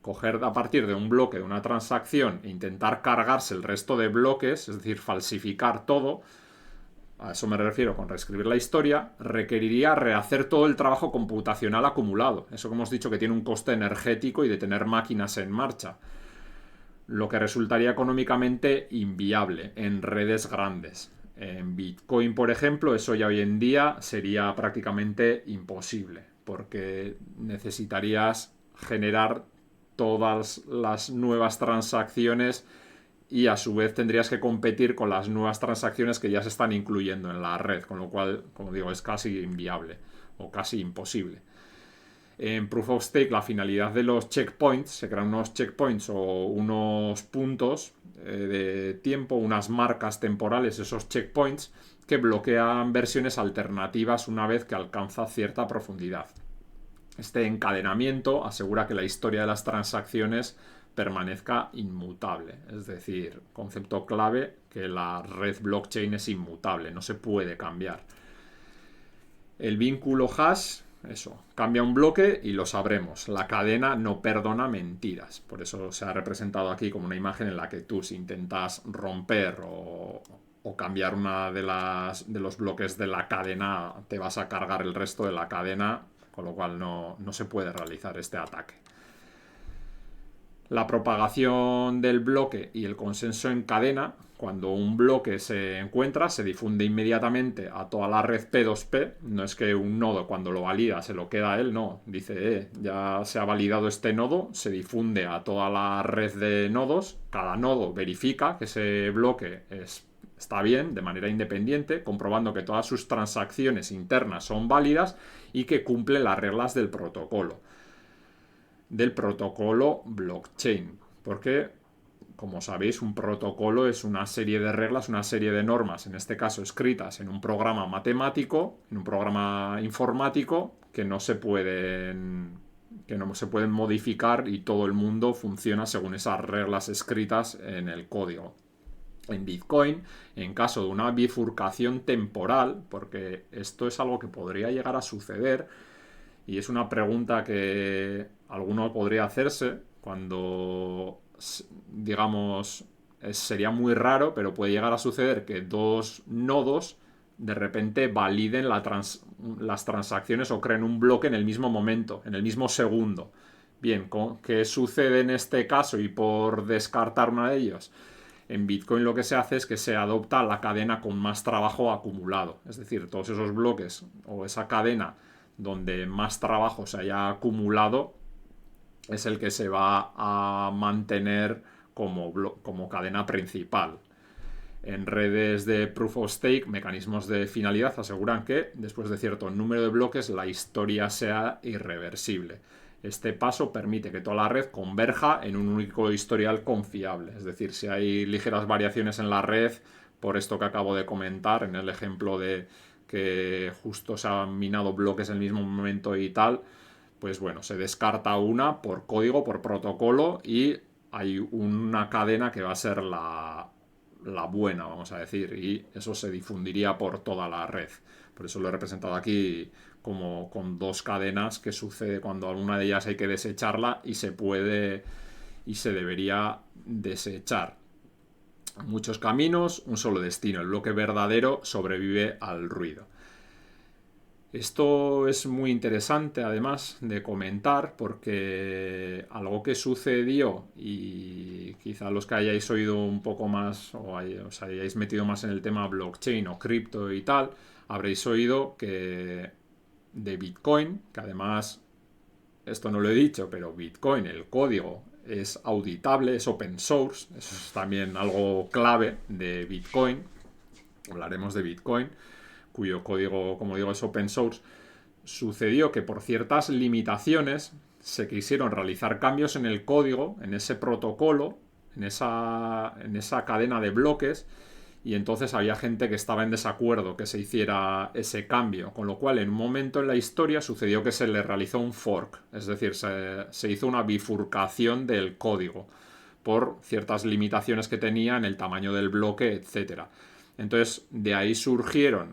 coger a partir de un bloque de una transacción e intentar cargarse el resto de bloques, es decir, falsificar todo, a eso me refiero con reescribir la historia, requeriría rehacer todo el trabajo computacional acumulado. Eso que hemos dicho que tiene un coste energético y de tener máquinas en marcha, lo que resultaría económicamente inviable en redes grandes. En Bitcoin, por ejemplo, eso ya hoy en día sería prácticamente imposible, porque necesitarías generar todas las nuevas transacciones y a su vez tendrías que competir con las nuevas transacciones que ya se están incluyendo en la red, con lo cual, como digo, es casi inviable o casi imposible. En Proof of Stake, la finalidad de los checkpoints, se crean unos checkpoints o unos puntos de tiempo, unas marcas temporales, esos checkpoints, que bloquean versiones alternativas una vez que alcanza cierta profundidad. Este encadenamiento asegura que la historia de las transacciones permanezca inmutable. Es decir, concepto clave, que la red blockchain es inmutable, no se puede cambiar. El vínculo hash, eso, cambia un bloque y lo sabremos. La cadena no perdona mentiras. Por eso se ha representado aquí como una imagen en la que tú, si intentas romper o cambiar una de los bloques de la cadena, te vas a cargar el resto de la cadena, con lo cual no se puede realizar este ataque. La propagación del bloque y el consenso en cadena cuando un bloque se encuentra, se difunde inmediatamente a toda la red P2P. No es que un nodo cuando lo valida se lo queda a él, no. Dice, ya se ha validado este nodo, se difunde a toda la red de nodos. Cada nodo verifica que ese bloque está bien, de manera independiente, comprobando que todas sus transacciones internas son válidas y que cumple las reglas del protocolo blockchain. Porque, como sabéis, un protocolo es una serie de reglas, una serie de normas, en este caso escritas en un programa matemático, en un programa informático, que no se pueden modificar, y todo el mundo funciona según esas reglas escritas en el código. En Bitcoin, en caso de una bifurcación temporal, porque esto es algo que podría llegar a suceder, y es una pregunta que alguno podría hacerse cuando, digamos, sería muy raro, pero puede llegar a suceder que dos nodos de repente validen las transacciones o creen un bloque en el mismo momento, en el mismo segundo. Bien, ¿qué sucede en este caso? Y por descartar uno de ellos, en Bitcoin lo que se hace es que se adopta la cadena con más trabajo acumulado. Es decir, todos esos bloques o esa cadena donde más trabajo se haya acumulado es el que se va a mantener como cadena principal. En redes de Proof of Stake, mecanismos de finalidad aseguran que, después de cierto número de bloques, la historia sea irreversible. Este paso permite que toda la red converja en un único historial confiable. Es decir, si hay ligeras variaciones en la red, por esto que acabo de comentar, en el ejemplo de que justo se han minado bloques en el mismo momento y tal, pues bueno, se descarta una por código, por protocolo, y hay una cadena que va a ser la buena, vamos a decir, y eso se difundiría por toda la red. Por eso lo he representado aquí como con dos cadenas, que sucede cuando alguna de ellas hay que desecharla y se puede y se debería desechar. Muchos caminos, un solo destino. El bloque verdadero sobrevive al ruido. Esto es muy interesante, además, de comentar, porque algo que sucedió, y quizá los que hayáis oído un poco más o os hayáis metido más en el tema blockchain o cripto y tal, habréis oído que de Bitcoin, que además, esto no lo he dicho, pero Bitcoin, el código es auditable, es open source. Eso es también algo clave de Bitcoin. Hablaremos de Bitcoin, cuyo código, como digo, es open source. Sucedió que por ciertas limitaciones se quisieron realizar cambios en el código, en ese protocolo, en esa cadena de bloques, y entonces había gente que estaba en desacuerdo que se hiciera ese cambio, con lo cual en un momento en la historia sucedió que se le realizó un fork, es decir, se hizo una bifurcación del código por ciertas limitaciones que tenía en el tamaño del bloque, etc. Entonces de ahí surgió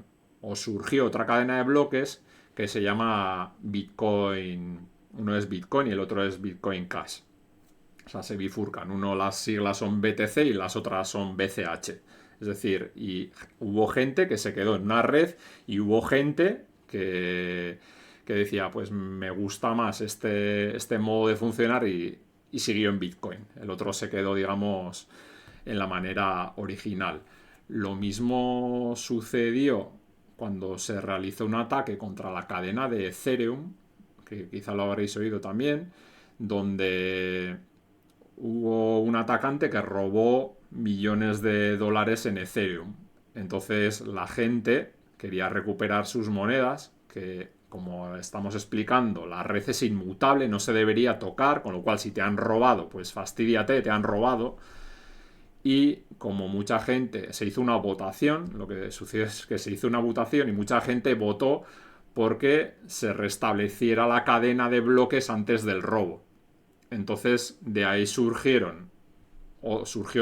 otra cadena de bloques que se llama Bitcoin. Uno es Bitcoin y el otro es Bitcoin Cash. O sea, se bifurcan. Uno, las siglas son BTC y las otras son BCH. Es decir, y hubo gente que se quedó en una red y hubo gente que decía, pues me gusta más este modo de funcionar, y siguió en Bitcoin. El otro se quedó, digamos, en la manera original. Lo mismo sucedió cuando se realizó un ataque contra la cadena de Ethereum, que quizá lo habréis oído también, donde hubo un atacante que robó millones de dólares en Ethereum. Entonces la gente quería recuperar sus monedas, que, como estamos explicando, la red es inmutable, no se debería tocar, con lo cual si te han robado, pues fastidiate, te han robado. Y como mucha gente, se hizo una votación, lo que sucede es que se hizo una votación y mucha gente votó porque se restableciera la cadena de bloques antes del robo. Entonces de ahí surgió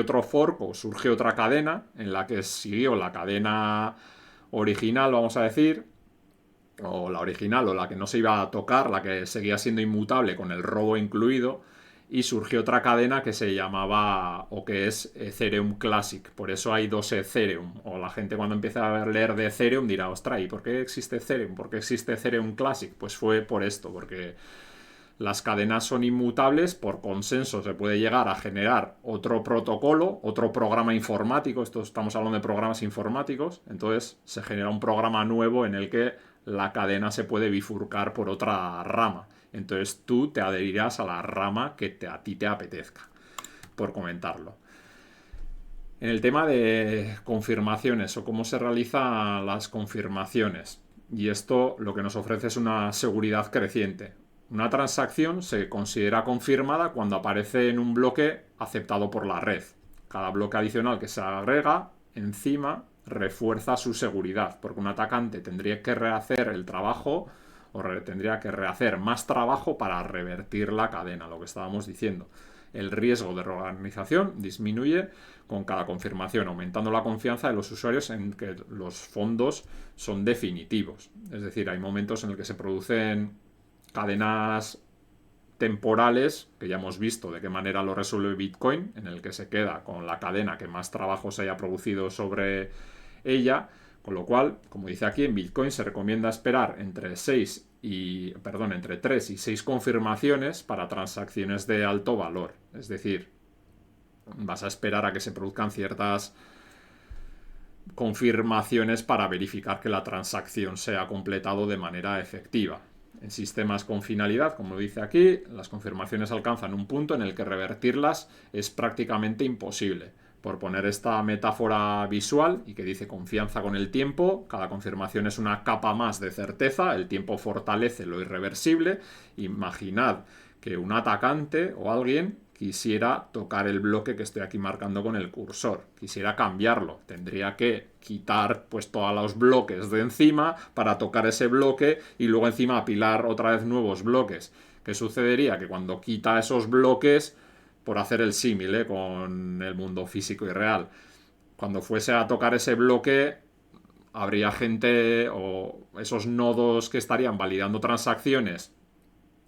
otro fork, o surgió otra cadena en la que siguió la cadena original, vamos a decir, o la original, o la que no se iba a tocar, la que seguía siendo inmutable con el robo incluido, y surgió otra cadena que se llamaba, o que es Ethereum Classic. Por eso hay dos Ethereum, o la gente cuando empieza a leer de Ethereum dirá, ostras, ¿y por qué existe Ethereum? ¿Por qué existe Ethereum Classic? Pues fue por esto, porque Las cadenas son inmutables, por consenso se puede llegar a generar otro protocolo, otro programa informático, esto estamos hablando de programas informáticos, entonces se genera un programa nuevo en el que la cadena se puede bifurcar por otra rama. Entonces tú te adherirás a la rama que a ti te apetezca, por comentarlo. En el tema de confirmaciones o cómo se realizan las confirmaciones, y esto lo que nos ofrece es una seguridad creciente. Una transacción se considera confirmada cuando aparece en un bloque aceptado por la red. Cada bloque adicional que se agrega encima refuerza su seguridad, porque un atacante tendría que rehacer el trabajo o tendría que rehacer más trabajo para revertir la cadena, lo que estábamos diciendo. El riesgo de reorganización disminuye con cada confirmación, aumentando la confianza de los usuarios en que los fondos son definitivos. Es decir, hay momentos en los que se producen cadenas temporales, que ya hemos visto de qué manera lo resuelve Bitcoin, en el que se queda con la cadena que más trabajo se haya producido sobre ella, con lo cual, como dice aquí, en Bitcoin se recomienda esperar entre 3 y 6 confirmaciones para transacciones de alto valor. Es decir, vas a esperar a que se produzcan ciertas confirmaciones para verificar que la transacción se ha completado de manera efectiva. En sistemas con finalidad, como dice aquí, las confirmaciones alcanzan un punto en el que revertirlas es prácticamente imposible. Por poner esta metáfora visual y que dice confianza con el tiempo, cada confirmación es una capa más de certeza, el tiempo fortalece lo irreversible. Imaginad que un atacante o alguien quisiera tocar el bloque que estoy aquí marcando con el cursor, quisiera cambiarlo, tendría que quitar pues todos los bloques de encima para tocar ese bloque y luego encima apilar otra vez nuevos bloques. ¿Qué sucedería? Que cuando quita esos bloques, por hacer el símil con el mundo físico y real, cuando fuese a tocar ese bloque habría gente o esos nodos que estarían validando transacciones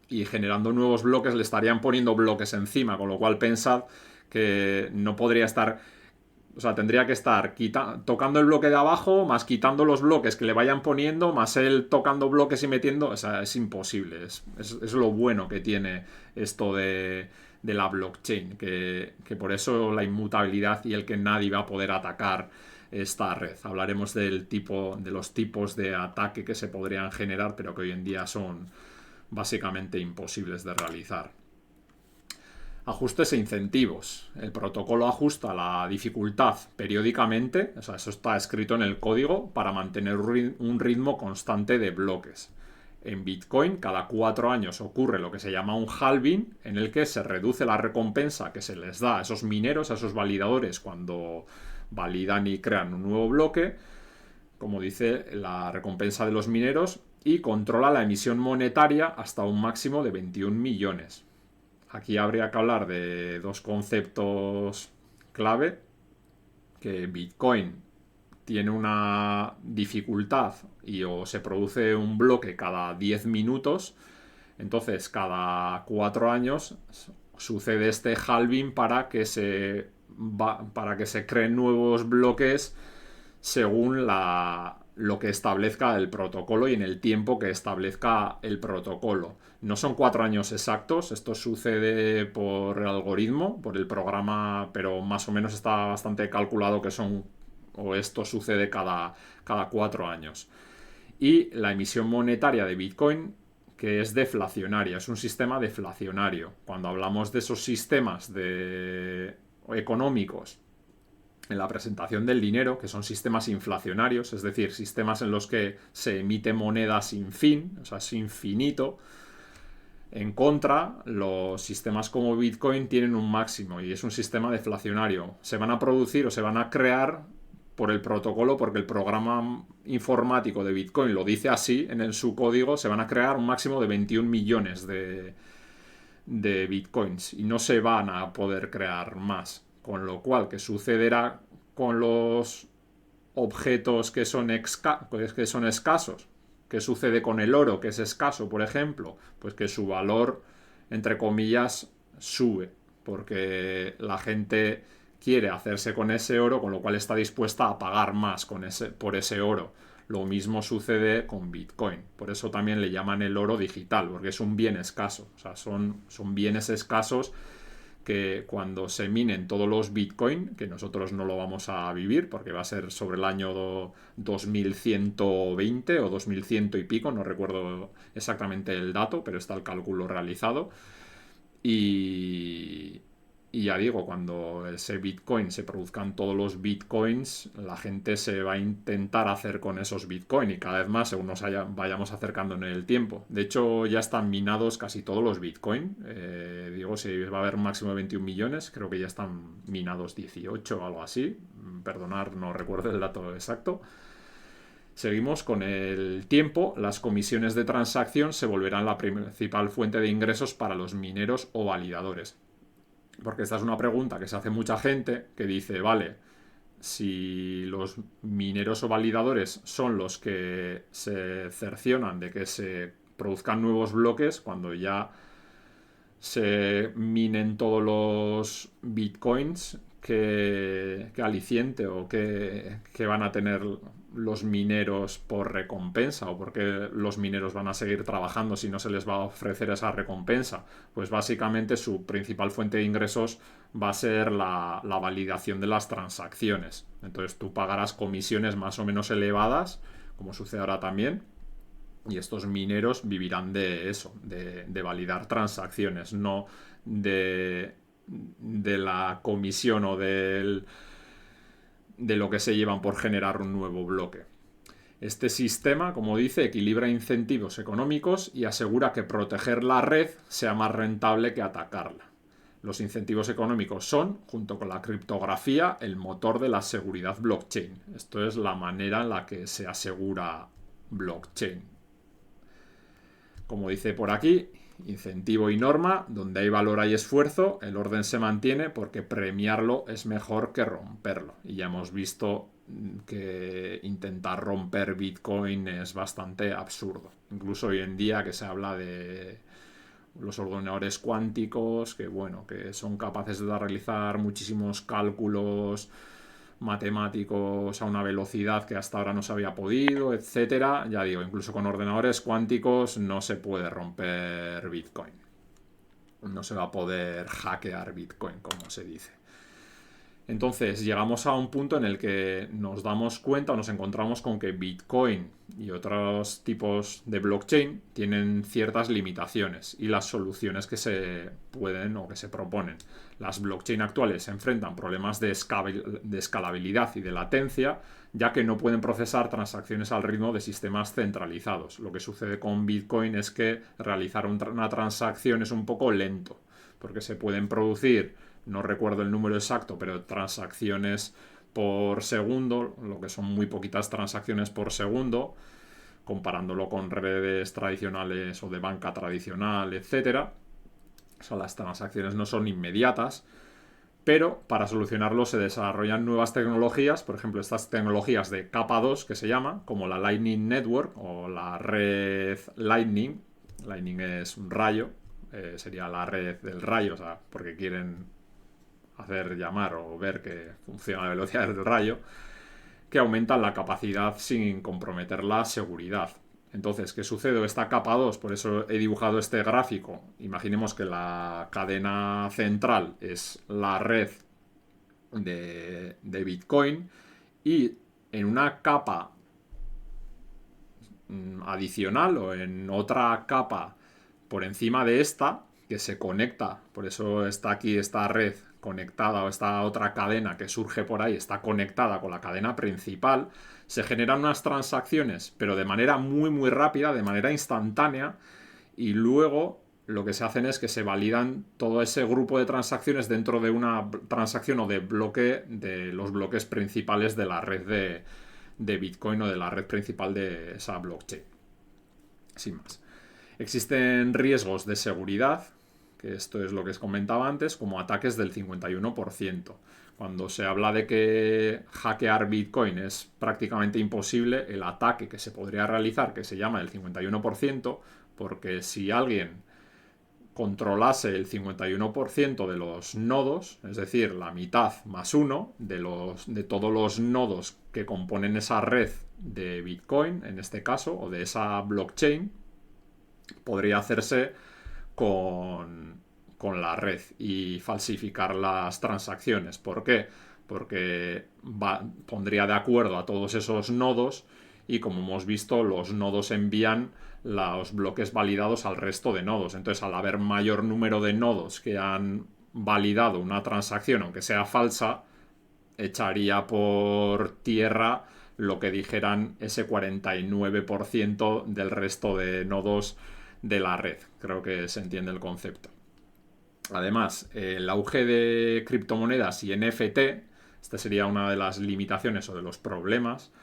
y generando nuevos bloques le estarían poniendo bloques encima, con lo cual pensad que no podría estar, o sea, tendría que estar tocando el bloque de abajo, más quitando los bloques que le vayan poniendo, más él tocando bloques y metiendo, o sea, es imposible, es lo bueno que tiene esto de la blockchain, que por eso la inmutabilidad y el que nadie va a poder atacar esta red. Hablaremos de los tipos de ataque que se podrían generar, pero que hoy en día son básicamente imposibles de realizar. Ajustes e incentivos. El protocolo ajusta la dificultad periódicamente, o sea, eso está escrito en el código, para mantener un ritmo constante de bloques. En Bitcoin, cada 4 años ocurre lo que se llama un halving, en el que se reduce la recompensa que se les da a esos mineros, a esos validadores, cuando validan y crean un nuevo bloque, como dice la recompensa de los mineros, y controla la emisión monetaria hasta un máximo de 21 millones. Aquí habría que hablar de dos conceptos clave, que Bitcoin tiene una dificultad y o se produce un bloque cada 10 minutos, entonces cada 4 años sucede este halving para que se creen nuevos bloques según lo que establezca el protocolo y en el tiempo que establezca el protocolo. No son 4 años exactos, esto sucede por el algoritmo, por el programa, pero más o menos está bastante calculado que esto sucede cada 4 años. Y la emisión monetaria de Bitcoin, que es deflacionaria, es un sistema deflacionario. Cuando hablamos de esos sistemas económicos en la presentación del dinero, que son sistemas inflacionarios, es decir, sistemas en los que se emite moneda sin fin, o sea, es infinito. En contra, los sistemas como Bitcoin tienen un máximo y es un sistema deflacionario. Se van a producir o se van a crear por el protocolo, porque el programa informático de Bitcoin lo dice así en su código, se van a crear un máximo de 21 millones de Bitcoins y no se van a poder crear más. Con lo cual, ¿qué sucederá con los objetos que son escasos? ¿Qué sucede con el oro, que es escaso, por ejemplo? Pues que su valor, entre comillas, sube, porque la gente quiere hacerse con ese oro, con lo cual está dispuesta a pagar más por ese oro. Lo mismo sucede con Bitcoin. Por eso también le llaman el oro digital, porque es un bien escaso. O sea, son bienes escasos que cuando se minen todos los Bitcoin, que nosotros no lo vamos a vivir porque va a ser sobre el año 2120 o 2100 y pico, no recuerdo exactamente el dato, pero está el cálculo realizado. Y, y ya digo, cuando ese Bitcoin se produzcan todos los Bitcoins, la gente se va a intentar hacer con esos Bitcoin y cada vez más según nos vayamos acercando en el tiempo. De hecho, ya están minados casi todos los Bitcoin. Digo, si va a haber un máximo de 21 millones, creo que ya están minados 18 o algo así. Perdonar, no recuerdo el dato exacto. Seguimos con el tiempo, las comisiones de transacción se volverán la principal fuente de ingresos para los mineros o validadores. Porque esta es una pregunta que se hace mucha gente que dice, vale, si los mineros o validadores son los que se cercionan de que se produzcan nuevos bloques, cuando ya se minen todos los bitcoins, que aliciente o que van a tener los mineros por recompensa o porque los mineros van a seguir trabajando si no se les va a ofrecer esa recompensa. Pues básicamente su principal fuente de ingresos va a ser la validación de las transacciones. Entonces tú pagarás comisiones más o menos elevadas, como sucede ahora también, y estos mineros vivirán de eso, de validar transacciones, no de la comisión o de lo que se llevan por generar un nuevo bloque. Este sistema, como dice, equilibra incentivos económicos y asegura que proteger la red sea más rentable que atacarla. Los incentivos económicos son, junto con la criptografía, el motor de la seguridad blockchain. Esto es la manera en la que se asegura blockchain. Como dice por aquí, incentivo y norma, donde hay valor hay esfuerzo, el orden se mantiene porque premiarlo es mejor que romperlo. Y ya hemos visto que intentar romper Bitcoin es bastante absurdo. Incluso hoy en día que se habla de los ordenadores cuánticos, que bueno, que son capaces de realizar muchísimos cálculos matemáticos a una velocidad que hasta ahora no se había podido, etcétera. Ya digo, incluso con ordenadores cuánticos no se puede romper Bitcoin. No se va a poder hackear Bitcoin, como se dice. Entonces llegamos a un punto en el que nos damos cuenta o nos encontramos con que Bitcoin y otros tipos de blockchain tienen ciertas limitaciones y las soluciones que se pueden o que se proponen. Las blockchain actuales se enfrentan problemas de escalabilidad y de latencia, ya que no pueden procesar transacciones al ritmo de sistemas centralizados. Lo que sucede con Bitcoin es que realizar una transacción es un poco lento, porque se pueden producir, no recuerdo el número exacto, pero transacciones por segundo, lo que son muy poquitas transacciones por segundo, comparándolo con redes tradicionales o de banca tradicional, etcétera. O sea, las transacciones no son inmediatas, pero para solucionarlo se desarrollan nuevas tecnologías, por ejemplo, estas tecnologías de capa 2 que se llama, como la Lightning Network o la red Lightning. Lightning es un rayo, sería la red del rayo, o sea, porque quieren hacer llamar o ver que funciona a la velocidad del rayo, que aumentan la capacidad sin comprometer la seguridad. Entonces, ¿qué sucede? Esta capa 2, por eso he dibujado este gráfico. Imaginemos que la cadena central es la red de Bitcoin y en una capa adicional o en otra capa por encima de esta, que se conecta, por eso está aquí esta red conectada o esta otra cadena que surge por ahí, está conectada con la cadena principal, se generan unas transacciones, pero de manera muy muy rápida, de manera instantánea, y luego lo que se hacen es que se validan todo ese grupo de transacciones dentro de una transacción o de bloque de los bloques principales de la red de Bitcoin o de la red principal de esa blockchain. Sin más. Existen riesgos de seguridad, que esto es lo que os comentaba antes, como ataques del 51%. Cuando se habla de que hackear Bitcoin es prácticamente imposible, el ataque que se podría realizar, que se llama el 51%, porque si alguien controlase el 51% de los nodos, es decir, la mitad más uno de todos los nodos que componen esa red de Bitcoin, en este caso, o de esa blockchain, podría hacerse con la red y falsificar las transacciones. ¿Por qué? Porque pondría de acuerdo a todos esos nodos y, como hemos visto, los nodos envían los bloques validados al resto de nodos. Entonces, al haber mayor número de nodos que han validado una transacción, aunque sea falsa, echaría por tierra lo que dijeran ese 49% del resto de nodos de la red. Creo que se entiende el concepto. Además, el auge de criptomonedas y NFT, esta sería una de las limitaciones o de los problemas.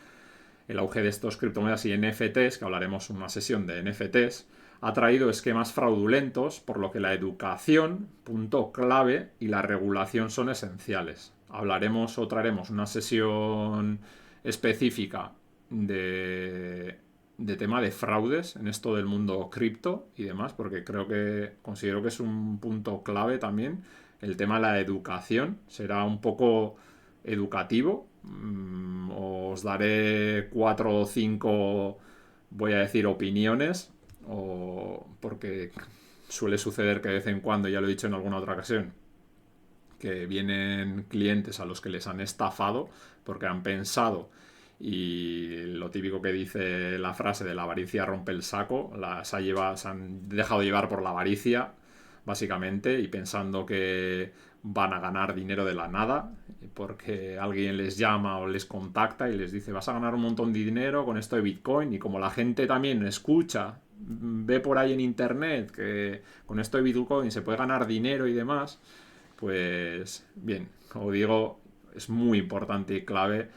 El auge de estos criptomonedas y NFTs, que hablaremos en una sesión de NFTs, ha traído esquemas fraudulentos, por lo que la educación, punto clave, y la regulación son esenciales. Hablaremos o traeremos una sesión específica de tema de fraudes en esto del mundo cripto y demás, porque considero que es un punto clave también. El tema de la educación será un poco educativo. Os daré 4 o 5, voy a decir, opiniones, porque suele suceder que de vez en cuando, ya lo he dicho en alguna otra ocasión, que vienen clientes a los que les han estafado porque han pensado, y lo típico que dice la frase de la avaricia rompe el saco, se han dejado llevar por la avaricia, básicamente, y pensando que van a ganar dinero de la nada, porque alguien les llama o les contacta y les dice vas a ganar un montón de dinero con esto de Bitcoin, y como la gente también escucha, ve por ahí en internet que con esto de Bitcoin se puede ganar dinero y demás, pues bien, como digo, es muy importante y clave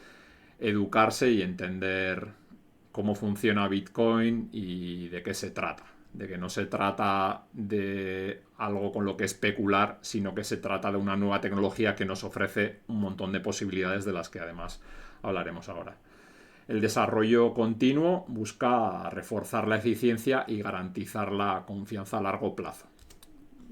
educarse y entender cómo funciona Bitcoin y de qué se trata. De que no se trata de algo con lo que especular, sino que se trata de una nueva tecnología que nos ofrece un montón de posibilidades, de las que además hablaremos ahora. El desarrollo continuo busca reforzar la eficiencia y garantizar la confianza a largo plazo.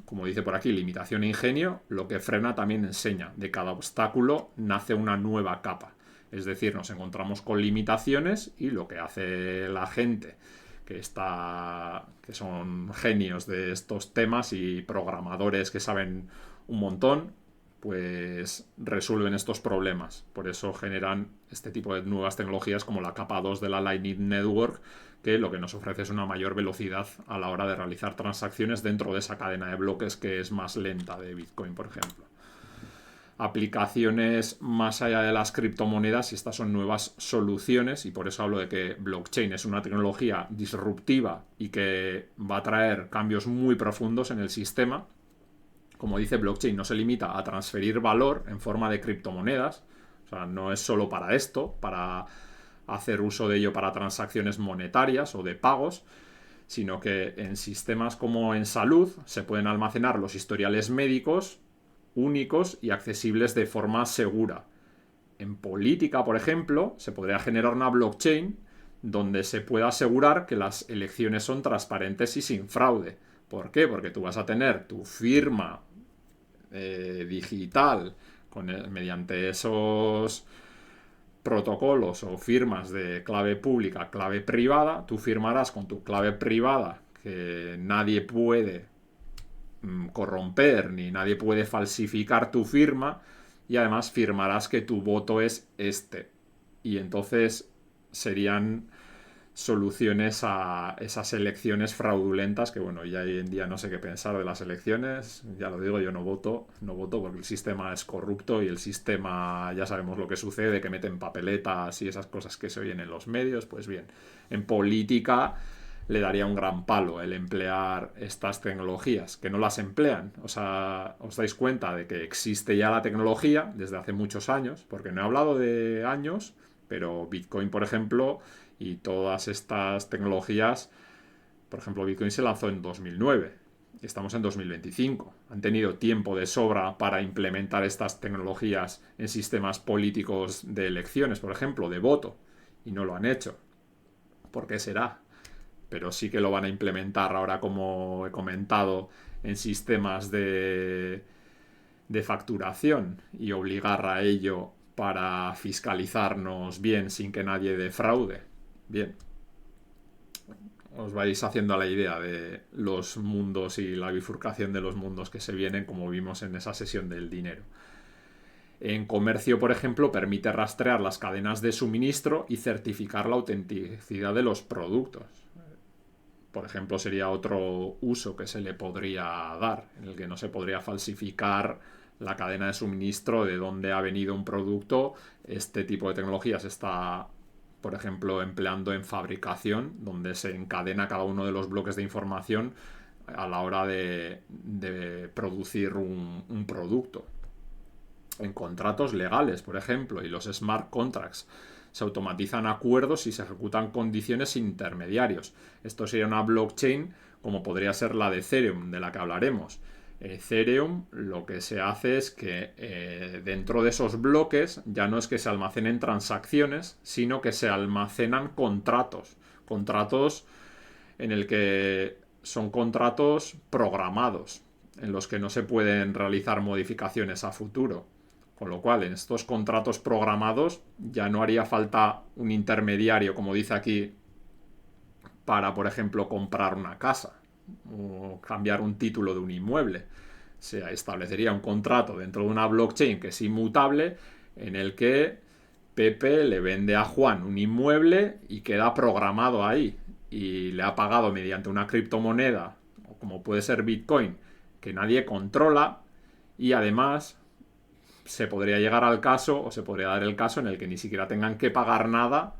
Como dice por aquí, limitación e ingenio, lo que frena también enseña. De cada obstáculo nace una nueva capa. Es decir, nos encontramos con limitaciones y lo que hace la gente que son genios de estos temas y programadores que saben un montón, pues resuelven estos problemas. Por eso generan este tipo de nuevas tecnologías como la capa 2 de la Lightning Network, que lo que nos ofrece es una mayor velocidad a la hora de realizar transacciones dentro de esa cadena de bloques que es más lenta de Bitcoin, por ejemplo. Aplicaciones más allá de las criptomonedas, y estas son nuevas soluciones, y por eso hablo de que blockchain es una tecnología disruptiva y que va a traer cambios muy profundos en el sistema. Como dice, blockchain no se limita a transferir valor en forma de criptomonedas, o sea, no es solo para esto, para hacer uso de ello para transacciones monetarias o de pagos, sino que en sistemas como en salud se pueden almacenar los historiales médicos únicos y accesibles de forma segura. En política, por ejemplo, se podría generar una blockchain donde se pueda asegurar que las elecciones son transparentes y sin fraude. ¿Por qué? Porque tú vas a tener tu firma digital mediante esos protocolos o firmas de clave pública, clave privada. Tú firmarás con tu clave privada, que nadie puede corromper ni nadie puede falsificar tu firma, y además firmarás que tu voto es este. Y entonces serían soluciones a esas elecciones fraudulentas, que bueno, ya hoy en día no sé qué pensar de las elecciones. Ya lo digo, yo no voto porque el sistema es corrupto, y el sistema, ya sabemos lo que sucede, que meten papeletas y esas cosas que se oyen en los medios. Pues bien, en política le daría un gran palo el emplear estas tecnologías, que no las emplean. O sea, os dais cuenta de que existe ya la tecnología desde hace muchos años, porque no he hablado de años, pero Bitcoin, por ejemplo, y todas estas tecnologías, por ejemplo, Bitcoin se lanzó en 2009. Estamos en 2025. Han tenido tiempo de sobra para implementar estas tecnologías en sistemas políticos de elecciones, por ejemplo, de voto, y no lo han hecho. ¿Por qué será? Pero sí que lo van a implementar ahora, como he comentado, en sistemas de facturación y obligar a ello para fiscalizarnos bien sin que nadie defraude. Bien, os vais haciendo la idea de los mundos y la bifurcación de los mundos que se vienen, como vimos en esa sesión del dinero. En comercio, por ejemplo, permite rastrear las cadenas de suministro y certificar la autenticidad de los productos. Por ejemplo, sería otro uso que se le podría dar, en el que no se podría falsificar la cadena de suministro de dónde ha venido un producto. Este tipo de tecnología se está, por ejemplo, empleando en fabricación, donde se encadena cada uno de los bloques de información a la hora de producir un producto. En contratos legales, por ejemplo, y los smart contracts, se automatizan acuerdos y se ejecutan condiciones sin intermediarios. Esto sería una blockchain como podría ser la de Ethereum, de la que hablaremos. Ethereum lo que se hace es que dentro de esos bloques ya no es que se almacenen transacciones, sino que se almacenan contratos. Contratos en el que son contratos programados, en los que no se pueden realizar modificaciones a futuro. Con lo cual, en estos contratos programados ya no haría falta un intermediario, como dice aquí, para, por ejemplo, comprar una casa o cambiar un título de un inmueble. Se establecería un contrato dentro de una blockchain que es inmutable, en el que Pepe le vende a Juan un inmueble y queda programado ahí. Y le ha pagado mediante una criptomoneda, como puede ser Bitcoin, que nadie controla, y además se podría llegar al caso, o se podría dar el caso en el que ni siquiera tengan que pagar nada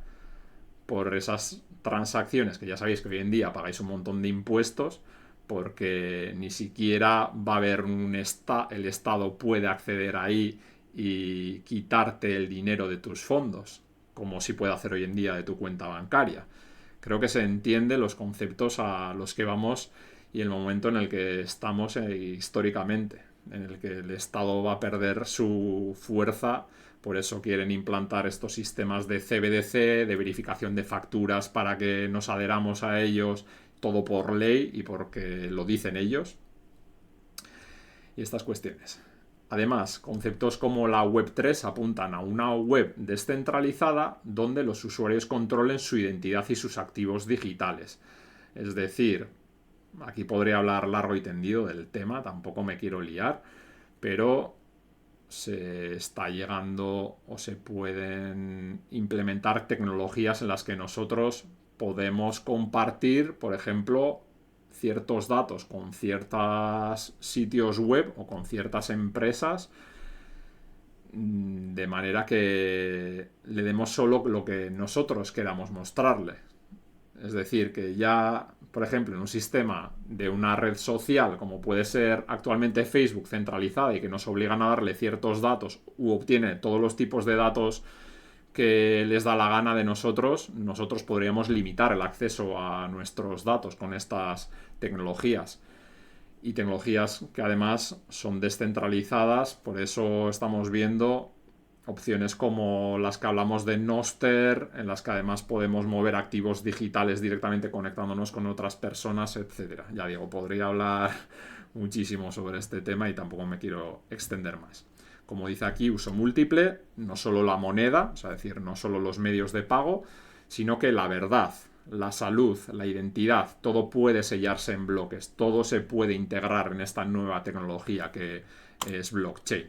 por esas transacciones, que ya sabéis que hoy en día pagáis un montón de impuestos, porque ni siquiera va a haber el Estado puede acceder ahí y quitarte el dinero de tus fondos, como si puede hacer hoy en día de tu cuenta bancaria. Creo que se entiende los conceptos a los que vamos y el momento en el que estamos históricamente, en el que el Estado va a perder su fuerza. Por eso quieren implantar estos sistemas de CBDC, de verificación de facturas para que nos adheramos a ellos, todo por ley y porque lo dicen ellos. Y estas cuestiones. Además, conceptos como la Web3 apuntan a una web descentralizada donde los usuarios controlen su identidad y sus activos digitales. Es decir, aquí podría hablar largo y tendido del tema, tampoco me quiero liar, pero se está llegando o se pueden implementar tecnologías en las que nosotros podemos compartir, por ejemplo, ciertos datos con ciertos sitios web o con ciertas empresas, de manera que le demos solo lo que nosotros queramos mostrarle. Es decir, que ya, por ejemplo, en un sistema de una red social, como puede ser actualmente Facebook centralizada y que nos obligan a darle ciertos datos u obtiene todos los tipos de datos que les da la gana de nosotros podríamos limitar el acceso a nuestros datos con estas tecnologías. Y tecnologías que además son descentralizadas, por eso estamos viendo opciones como las que hablamos de Nostr, en las que además podemos mover activos digitales directamente conectándonos con otras personas, etc. Ya digo, podría hablar muchísimo sobre este tema y tampoco me quiero extender más. Como dice aquí, uso múltiple, no solo la moneda, es decir, no solo los medios de pago, sino que la verdad, la salud, la identidad, todo puede sellarse en bloques, todo se puede integrar en esta nueva tecnología que es blockchain.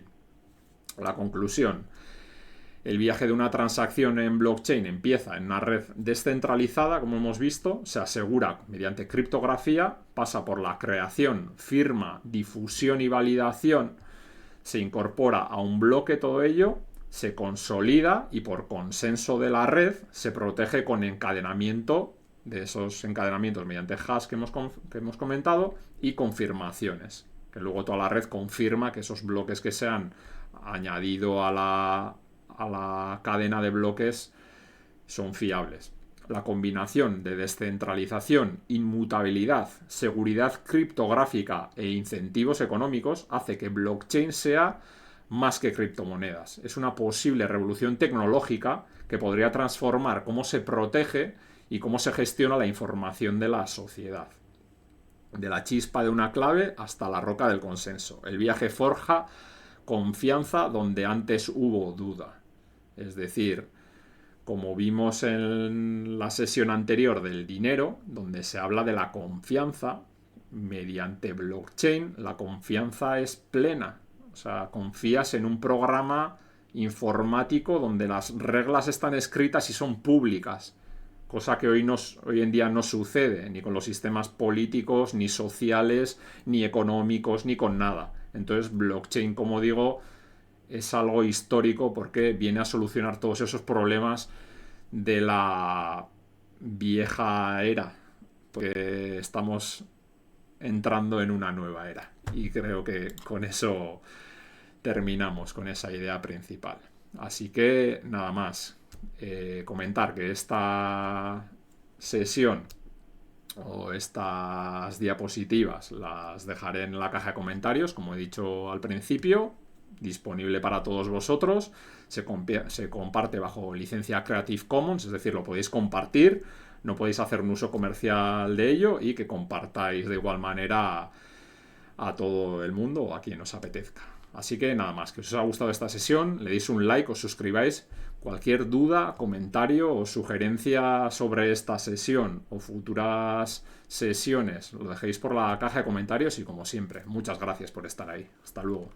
La conclusión: el viaje de una transacción en blockchain empieza en una red descentralizada, como hemos visto, se asegura mediante criptografía, pasa por la creación, firma, difusión y validación, se incorpora a un bloque todo ello, se consolida y por consenso de la red se protege con encadenamiento de esos encadenamientos mediante hash que hemos comentado y confirmaciones, que luego toda la red confirma que esos bloques que se han añadido a la cadena de bloques son fiables. La combinación de descentralización, inmutabilidad, seguridad criptográfica e incentivos económicos hace que blockchain sea más que criptomonedas. Es una posible revolución tecnológica que podría transformar cómo se protege y cómo se gestiona la información de la sociedad. de la chispa de una clave hasta la roca del consenso. El viaje forja confianza donde antes hubo duda. Es decir, como vimos en la sesión anterior del dinero, donde se habla de la confianza, mediante blockchain, la confianza es plena. O sea, confías en un programa informático donde las reglas están escritas y son públicas. Cosa que hoy en día no sucede, ni con los sistemas políticos, ni sociales, ni económicos, ni con nada. Entonces, blockchain, como digo, es algo histórico porque viene a solucionar todos esos problemas de la vieja era. Porque estamos entrando en una nueva era. Y creo que con eso terminamos, con esa idea principal. Así que nada más. Comentar que esta sesión o estas diapositivas las dejaré en la caja de comentarios, como he dicho al principio, disponible para todos vosotros. Se comparte bajo licencia Creative Commons, es decir, lo podéis compartir, no podéis hacer un uso comercial de ello y que compartáis de igual manera a todo el mundo o a quien os apetezca. Así que nada más, que os haya gustado esta sesión, le deis un like, os suscribáis. Cualquier duda, comentario o sugerencia sobre esta sesión o futuras sesiones lo dejéis por la caja de comentarios y como siempre, muchas gracias por estar ahí. Hasta luego.